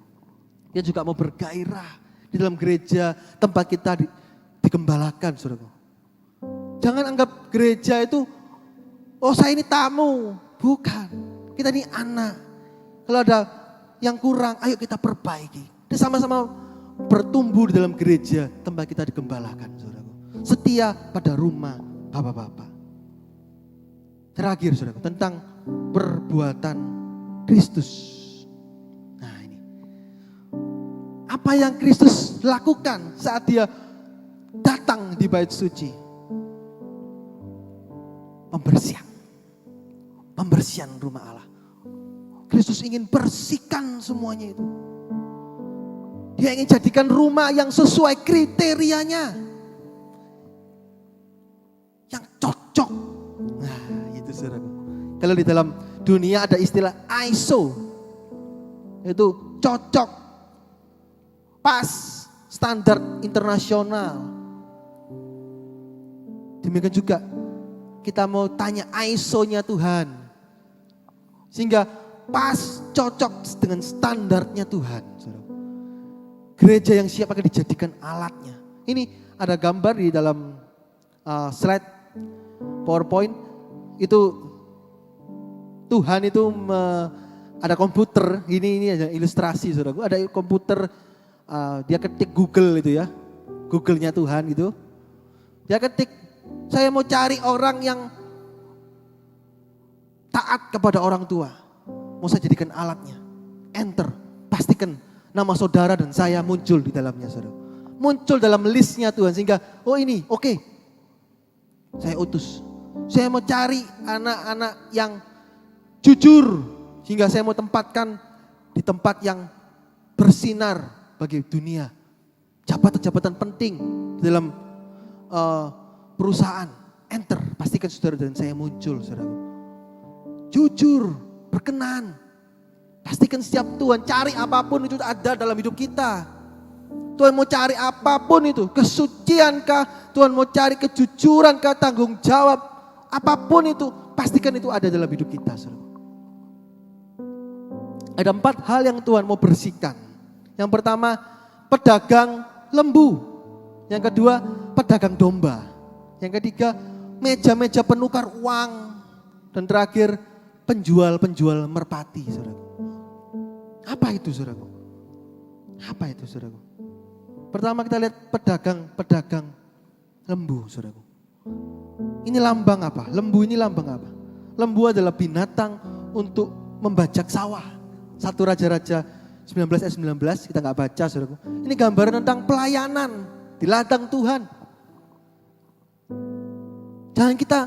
Dia juga mau bergairah di dalam gereja tempat kita digembalakan, saudaraku. Jangan anggap gereja itu, oh saya ini tamu. Bukan. Kita ini anak. Kalau ada yang kurang, ayo kita perbaiki. Kita sama-sama bertumbuh di dalam gereja tempat kita digembalakan, saudaraku. Setia pada rumah Bapak-bapak. Terakhir, saudaraku, tentang perbuatan Kristus. Nah ini. Apa yang Kristus lakukan saat dia datang di bait suci? Pembersihan rumah Allah. Kristus ingin bersihkan semuanya itu. Dia ingin jadikan rumah yang sesuai kriterianya. Yang cocok. Nah itu, saudaraku. Kalau di dalam dunia ada istilah ISO. Itu cocok. Pas. Standar internasional. Demikian juga kita mau tanya ISO-nya Tuhan. Sehingga pas, cocok dengan standarnya Tuhan. Gereja yang siap akan dijadikan alatnya. Ini ada gambar di dalam slide PowerPoint. Itu Tuhan itu ada komputer. Ini ada ilustrasi, saudaraku. Ada komputer, dia ketik Google itu ya. Google-nya Tuhan gitu. Dia ketik, saya mau cari orang yang taat kepada orang tua. Mau saya jadikan alatnya. Enter. Pastikan nama saudara dan saya muncul di dalamnya, saudara. Muncul dalam listnya Tuhan. Sehingga, oh ini, oke. Saya utus. Saya mau cari anak-anak yang jujur. Sehingga saya mau tempatkan di tempat yang bersinar bagi dunia. Jabatan-jabatan penting di dalam perusahaan. Enter. Pastikan saudara dan saya muncul, saudara. Jujur, berkenan. Pastikan setiap Tuhan cari apapun itu ada dalam hidup kita. Tuhan mau cari apapun itu. Kesuciankah, Tuhan mau cari kejujurankah, tanggung jawab. Apapun itu, pastikan itu ada dalam hidup kita. Ada 4 hal yang Tuhan mau bersihkan. Yang pertama, pedagang lembu. Yang kedua, pedagang domba. Yang ketiga, meja-meja penukar uang. Dan terakhir, penjual-penjual merpati, saudaraku. Apa itu, saudaraku? Apa itu, saudaraku? Pertama kita lihat pedagang lembu, saudaraku. Ini lambang apa? Lembu ini lambang apa? Lembu adalah binatang untuk membajak sawah. 1 Raja-Raja 19 ayat 19, kita gak baca, saudaraku. Ini gambaran tentang pelayanan di ladang Tuhan. Jangan kita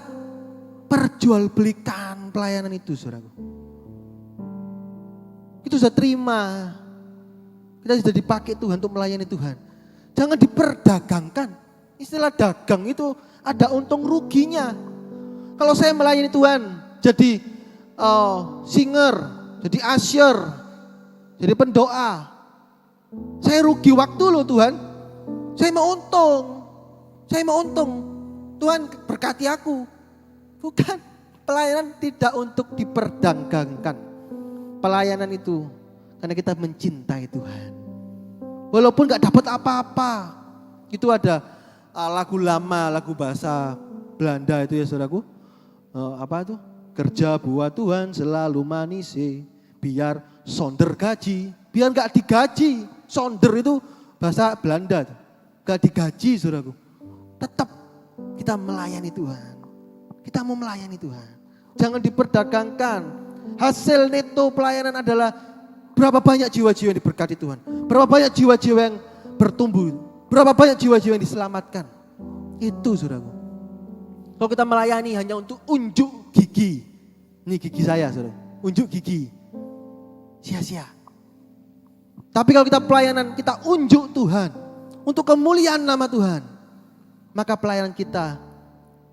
perjualbelikan pelayanan itu, saudaraku. Itu sudah terima. Kita sudah dipakai Tuhan untuk melayani Tuhan. Jangan diperdagangkan. Istilah dagang itu ada untung ruginya. Kalau saya melayani Tuhan, jadi singer, jadi usher, jadi pendoa. Saya rugi waktu loh Tuhan. Saya mau untung. Saya mau untung. Tuhan berkati aku. Bukan, pelayanan tidak untuk diperdagangkan. pelayanan itu karena kita mencintai Tuhan. Walaupun gak dapat apa-apa. Itu ada lagu lama, lagu bahasa Belanda itu ya saudaraku. Apa itu? Kerja buat Tuhan selalu manis, biar sonder gaji. Biar gak digaji. Sonder itu bahasa Belanda. Gak digaji saudaraku. Tetap kita melayani Tuhan. Kita mau melayani Tuhan. Jangan diperdagangkan. Hasil neto pelayanan adalah berapa banyak jiwa-jiwa yang diberkati Tuhan. Berapa banyak jiwa-jiwa yang bertumbuh. Berapa banyak jiwa-jiwa yang diselamatkan. Itu saudaraku. Kalau kita melayani hanya untuk unjuk gigi. Ini gigi saya saudara. Unjuk gigi. Sia-sia. Tapi kalau kita pelayanan kita unjuk Tuhan. Untuk kemuliaan nama Tuhan. Maka pelayanan kita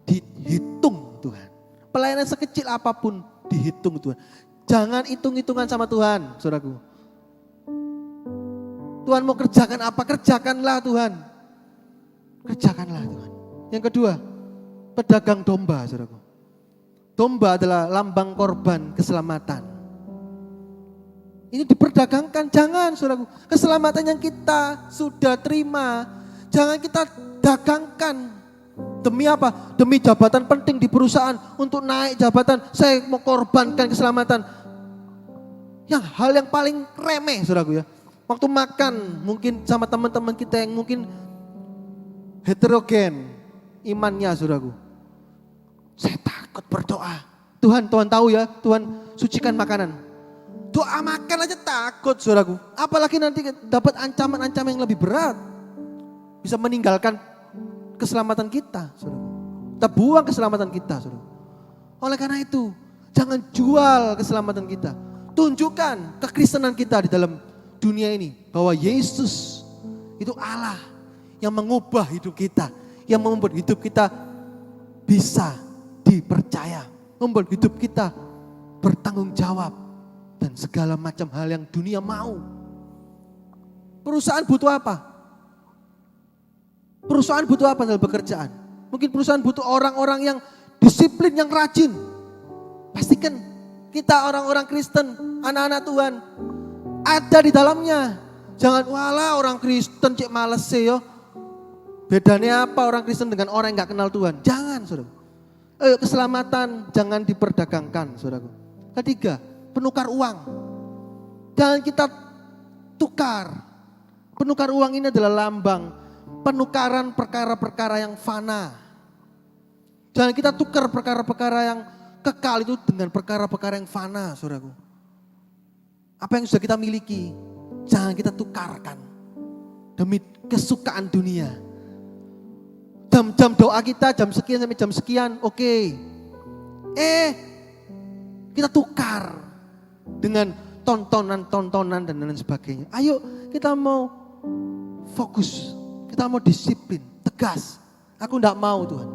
dihitung Tuhan. Pelayanan sekecil apapun dihitung Tuhan. Jangan hitung-hitungan sama Tuhan, saudaraku. Tuhan mau kerjakan apa? Kerjakanlah Tuhan. Kerjakanlah Tuhan. Yang kedua, pedagang domba, saudaraku. Domba adalah lambang korban keselamatan. Ini diperdagangkan, jangan saudaraku. Keselamatan yang kita sudah terima, jangan kita dagangkan. Demi apa? Demi jabatan penting di perusahaan. Untuk naik jabatan, saya mau korbankan keselamatan. Yang hal yang paling remeh saudaraku ya. Waktu makan mungkin sama teman-teman kita yang mungkin heterogen imannya saudaraku. Saya takut berdoa. Tuhan tahu ya, Tuhan sucikan makanan. Doa makan aja takut saudaraku. Apalagi nanti dapat ancaman-ancaman yang lebih berat. Bisa meninggalkan keselamatan kita saudaraku. Kita buang keselamatan kita saudaraku. Oleh karena itu, jangan jual keselamatan kita. Tunjukkan kekristenan kita di dalam dunia ini. Bahwa Yesus itu Allah yang mengubah hidup kita. Yang membuat hidup kita bisa dipercaya. Membuat hidup kita bertanggung jawab. Dan segala macam hal yang dunia mau. Perusahaan butuh apa? Perusahaan butuh apa dalam pekerjaan? Mungkin perusahaan butuh orang-orang yang disiplin, yang rajin. Pastikan kita orang-orang Kristen, anak-anak Tuhan, ada di dalamnya. Jangan walah orang Kristen cek males sih yo. Bedanya apa orang Kristen dengan orang yang gak kenal Tuhan? Jangan saudara. Ayo keselamatan jangan diperdagangkan saudaraku. Ketiga, penukar uang. Jangan kita tukar. Penukar uang ini adalah lambang penukaran perkara-perkara yang fana. Jangan kita tukar perkara-perkara yang kekal itu dengan perkara-perkara yang fana, saudaraku. Apa yang sudah kita miliki, jangan kita tukarkan demi kesukaan dunia. Jam-jam doa kita jam sekian sampai jam sekian, oke. Kita tukar dengan tontonan dan lain sebagainya. Ayo kita mau fokus, kita mau disiplin, tegas. Aku tidak mau Tuhan.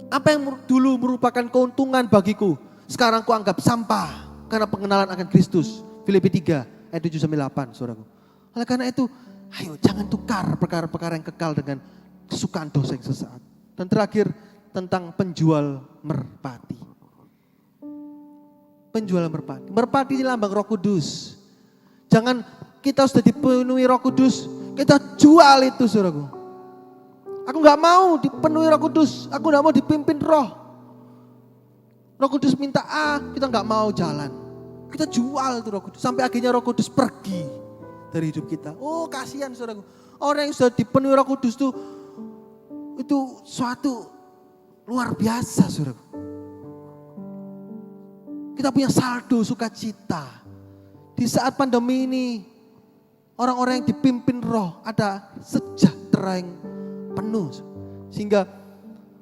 Apa yang dulu merupakan keuntungan bagiku, sekarang ku anggap sampah karena pengenalan akan Kristus. Filipi 3 ayat 7-8 saudaraku. Oleh karena itu, ayo jangan tukar perkara-perkara yang kekal dengan kesukaan dosa yang sesaat. Dan terakhir tentang penjual merpati. Penjual merpati. Merpati ini lambang Roh Kudus. Jangan kita sudah dipenuhi Roh Kudus, kita jual itu saudaraku. Aku gak mau dipenuhi Roh Kudus, aku gak mau dipimpin Roh. Roh Kudus minta A, kita gak mau jalan. Kita jual itu Roh Kudus, sampai akhirnya Roh Kudus pergi dari hidup kita. Oh kasihan saudaraku, orang yang sudah dipenuhi Roh Kudus itu suatu luar biasa saudaraku. Kita punya saldo sukacita. Di saat pandemi ini, orang-orang yang dipimpin Roh ada sejahtera yang penuh. Sehingga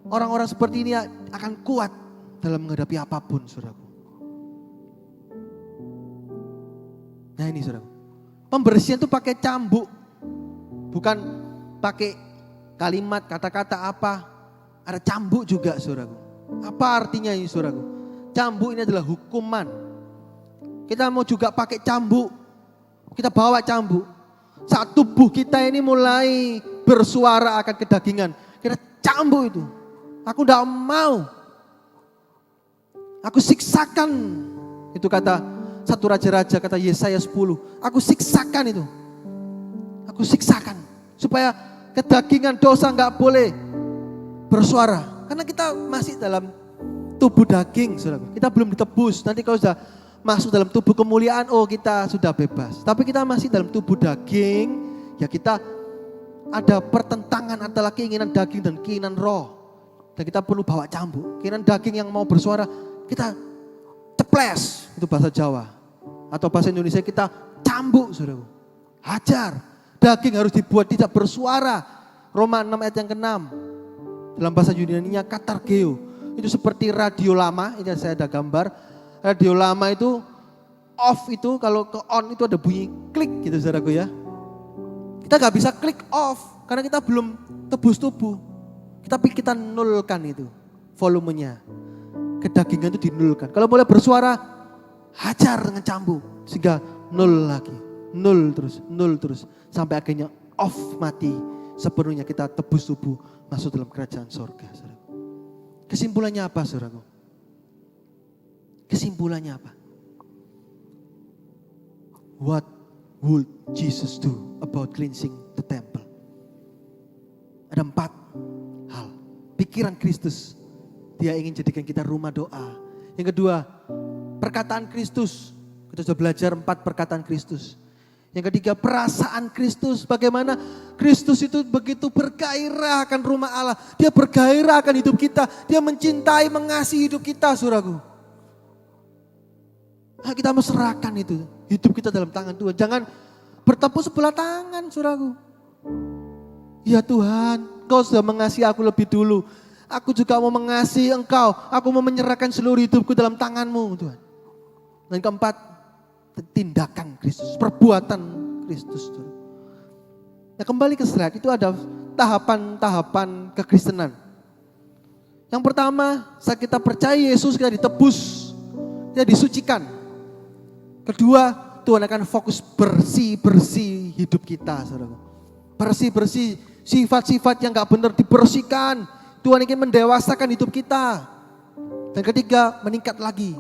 orang-orang seperti ini akan kuat dalam menghadapi apapun, saudaraku. Nah ini saudaraku. Pembersihan itu pakai cambuk. Bukan pakai kalimat, kata-kata apa. Ada cambuk juga saudaraku. Apa artinya ini saudaraku? Cambuk ini adalah hukuman. Kita mau juga pakai cambuk. Kita bawa cambuk. Saat tubuh kita ini mulai bersuara akan kedagingan, kita cambuk itu. Aku tidak mau. Aku siksakan. Itu kata 1 Raja-Raja kata Yesaya 10, aku siksakan itu. Aku siksakan supaya kedagingan dosa nggak boleh bersuara. Karena kita masih dalam tubuh daging, saudaraku. Kita belum ditebus. Nanti kalau sudah masuk dalam tubuh kemuliaan, oh kita sudah bebas. Tapi kita masih dalam tubuh daging, ya kita ada pertentangan antara keinginan daging dan keinginan roh. Dan kita perlu bawa cambuk. Keinginan daging yang mau bersuara, kita ceples, itu bahasa Jawa. Atau bahasa Indonesia kita cambuk, saudaraku. Hajar. Daging harus dibuat tidak bersuara. Roma 6 ayat yang ke-6. Dalam bahasa Yunani-nya katargeo. Itu seperti radio lama, ini saya ada gambar. Radio lama itu off itu, kalau ke on itu ada bunyi klik gitu saudaraku ya. Kita gak bisa klik off karena kita belum tebus tubuh. Tapi kita nulkan itu volumenya. Kedagingan itu dinulkan. Kalau boleh bersuara, hajar dengan cambuk. Sehingga nul lagi. Nul terus. Sampai akhirnya off, mati. Sepenuhnya kita tebus tubuh masuk dalam kerajaan sorga. Saudaraku. Kesimpulannya apa saudaraku? Kesimpulannya apa? What would Jesus do about cleansing the temple? Ada 4 hal. Pikiran Kristus. Dia ingin jadikan kita rumah doa. Yang kedua, perkataan Kristus. Kita sudah belajar 4 perkataan Kristus. Yang ketiga, perasaan Kristus. Bagaimana Kristus itu begitu bergairah akan rumah Allah. Dia bergairah akan hidup kita. Dia mencintai, mengasihi hidup kita, saudaraku. Nah, kita serahkan itu. Hidup kita dalam tangan Tuhan. Jangan bertepuk sebelah tangan, saudaraku. Ya Tuhan, Engkau sudah mengasihi aku lebih dulu. Aku juga mau mengasihi Engkau. Aku mau menyerahkan seluruh hidupku dalam tangan-Mu, Tuhan. Dan keempat, tindakan Kristus, perbuatan Kristus. Nah, kembali ke slide, itu ada tahapan-tahapan kekristenan. Yang pertama, saat kita percaya Yesus, kita ditebus, kita disucikan. Kedua, Tuhan akan fokus bersih-bersih hidup kita, saudara. Bersih-bersih, sifat-sifat yang gak benar dibersihkan. Tuhan ingin mendewasakan hidup kita. Dan ketiga, meningkat lagi.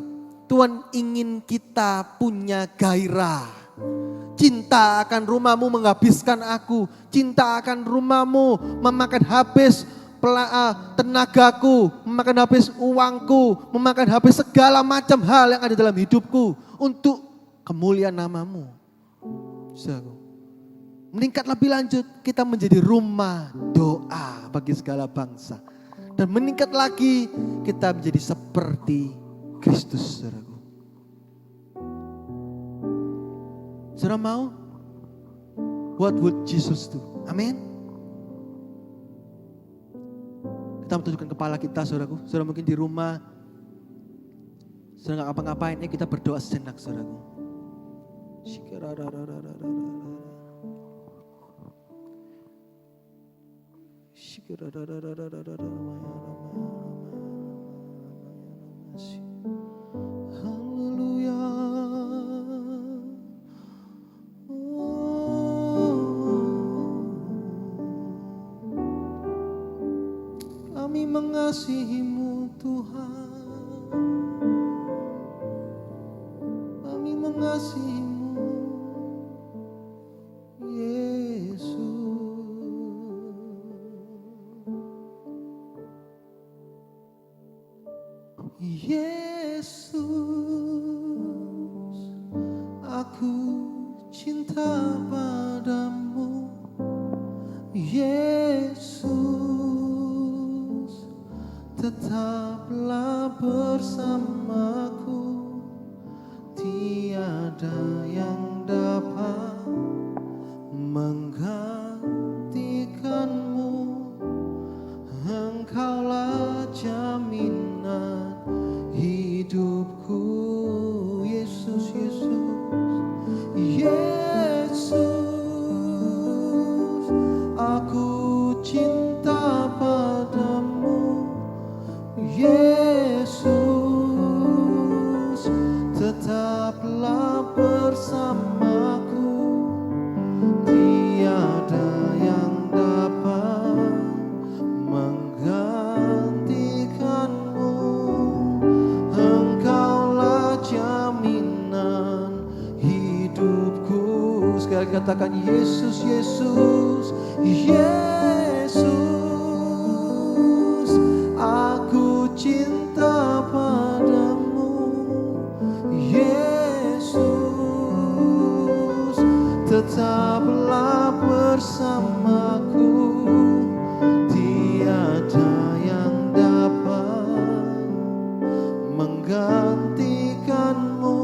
Tuhan ingin kita punya gairah. Cinta akan rumahmu menghabiskan aku. Cinta akan rumahmu memakan habis tenagaku, memakan habis uangku, memakan habis segala macam hal yang ada dalam hidupku untuk kemuliaan namamu. Meningkat lebih lanjut, kita menjadi rumah doa bagi segala bangsa. Dan meningkat lagi, kita menjadi seperti Kristus, saudaraku. Saudara mau? What would Jesus do? Amin. Kita menunjukkan kepala kita, saudaraku. Saudara mungkin di rumah, saudara gak ngapa-ngapain, kita berdoa sejenak, saudaraku. Haleluya. Kami mengasihi-Mu Tuhan. Kami mengasihi-Mu Yesus. Yesus, aku cinta padamu. Yesus, tetaplah bersamaku. Tiada yang dapat menggantikanmu. Engkaulah jaminan hidupku. Yesus, Yesus, Yesus, aku cinta padamu. Yesus, sekali katakan Yesus, Yesus, Yesus, aku cinta padamu. Yesus, tetaplah bersamaku. Tiada yang dapat menggantikanmu.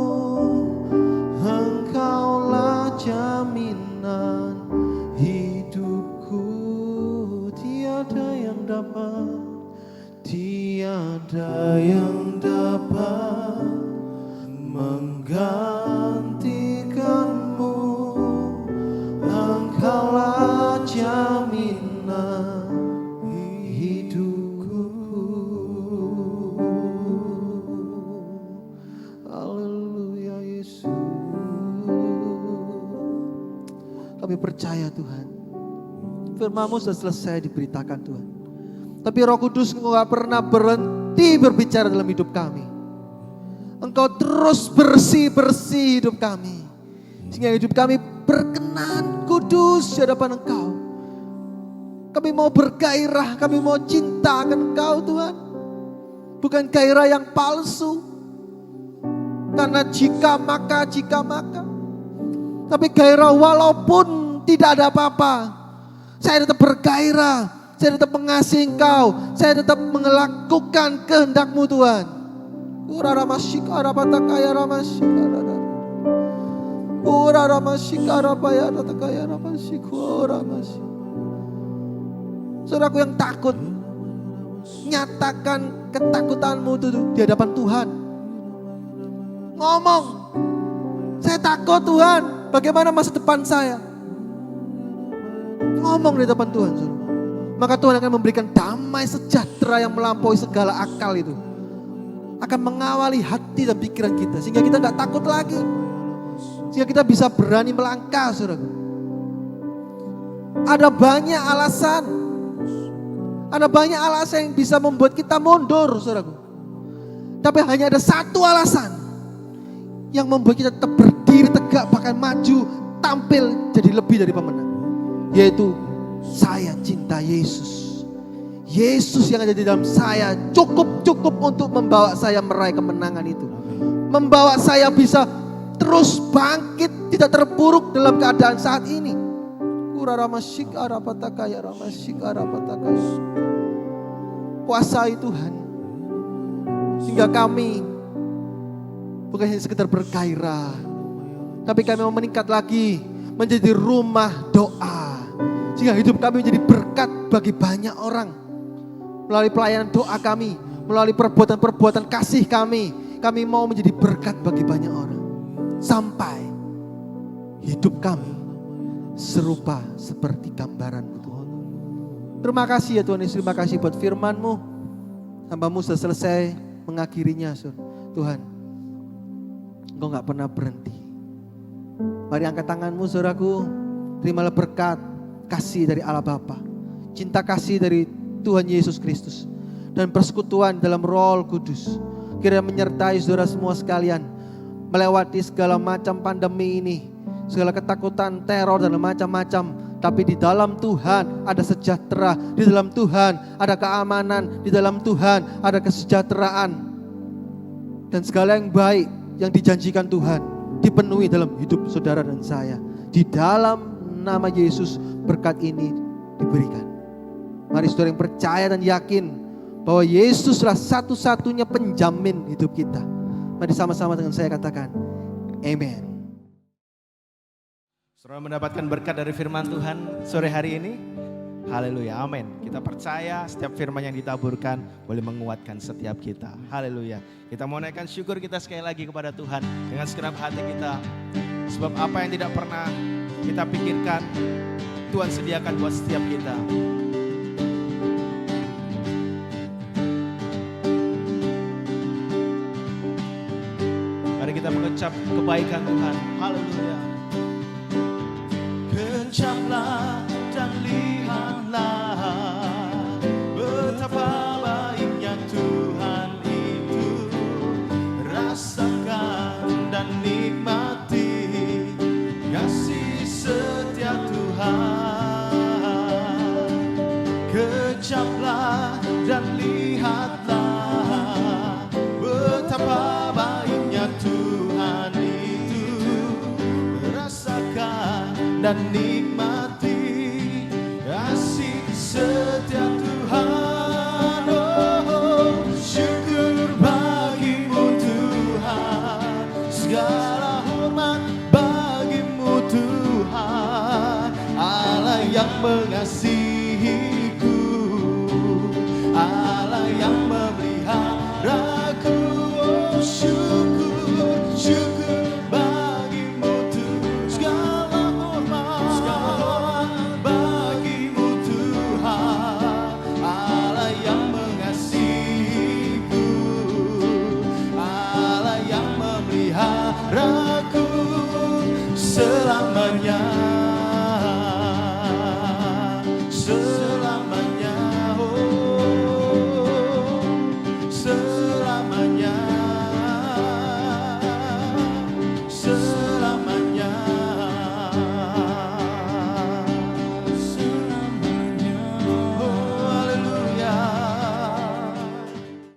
Engkaulah jaminan hidupku. Tiada yang dapat, tiada yang dapat menggantikanmu. Engkaulah jaminan hidupku. Haleluya Yesus. Kami percaya Tuhan, firman-Mu sudah selesai diberitakan Tuhan. Tapi Roh Kudus Engkau gak pernah berhenti berbicara dalam hidup kami. Engkau terus bersih-bersih hidup kami. Sehingga hidup kami berkenan kudus di hadapan Engkau. Kami mau bergairah, kami mau cinta akan Engkau Tuhan. Bukan gairah yang palsu. Karena jika maka. Tapi gairah walaupun tidak ada apa-apa. Saya tetap bergairah. Saya tetap mengasihi Engkau. Saya tetap melakukan kehendak-Mu Tuhan. Saudaraku yang takut, nyatakan ketakutanmu itu di hadapan Tuhan. Ngomong, saya takut Tuhan, bagaimana masa depan saya? Ngomong di hadapan Tuhan, saudara. Maka Tuhan akan memberikan damai sejahtera yang melampaui segala akal itu. Akan mengawali hati dan pikiran kita. Sehingga kita gak takut lagi. Sehingga kita bisa berani melangkah, saudara. Ada banyak alasan. Ada banyak alasan yang bisa membuat kita mundur, saudara. Tapi hanya ada satu alasan yang membuat kita tetap berdiri tegak, bahkan maju, tampil jadi lebih dari pemenang. Yaitu saya cinta Yesus. Yesus yang ada di dalam saya cukup untuk membawa saya meraih kemenangan itu. Membawa saya bisa terus bangkit, tidak terpuruk dalam keadaan saat ini. Kuasai Tuhan. Sehingga kami bukan hanya sekedar bergairah, tapi kami mau meningkat lagi menjadi rumah doa. Sehingga hidup kami menjadi berkat bagi banyak orang. Melalui pelayanan doa kami, melalui perbuatan-perbuatan kasih kami mau menjadi berkat bagi banyak orang. Sampai hidup kami serupa seperti gambaran-Mu Tuhan. Terima kasih ya Tuhan Yesus, terima kasih buat firman-Mu. Hamba-Mu sudah selesai mengakhirinya Tuhan. Engkau gak pernah berhenti. Mari angkat tangan-Mu saudaraku. Terimalah berkat kasih dari Allah Bapa, cinta kasih dari Tuhan Yesus Kristus, dan persekutuan dalam Roh Kudus kiranya menyertai saudara semua sekalian melewati segala macam pandemi ini, segala ketakutan, teror dan macam-macam. Tapi di dalam Tuhan ada sejahtera, di dalam Tuhan ada keamanan, di dalam Tuhan ada kesejahteraan, dan segala yang baik yang dijanjikan Tuhan dipenuhi dalam hidup saudara dan saya. Di dalam nama Yesus berkat ini diberikan. Mari saudara yang percaya dan yakin bahwa Yesuslah satu-satunya penjamin hidup kita. Mari sama-sama dengan saya katakan amen. Saudara mendapatkan berkat dari firman Tuhan sore hari ini. Haleluya, amin. Kita percaya setiap firman yang ditaburkan boleh menguatkan setiap kita. Haleluya. Kita mau naikkan syukur kita sekali lagi kepada Tuhan dengan segenap hati kita. Sebab apa yang tidak pernah kita pikirkan, Tuhan sediakan buat setiap kita. Mari kita mengecap kebaikan Tuhan. Haleluya. Kencaplah dan lihatlah betapa baiknya Tuhan itu. Rasakan dan nikmati kasih dan di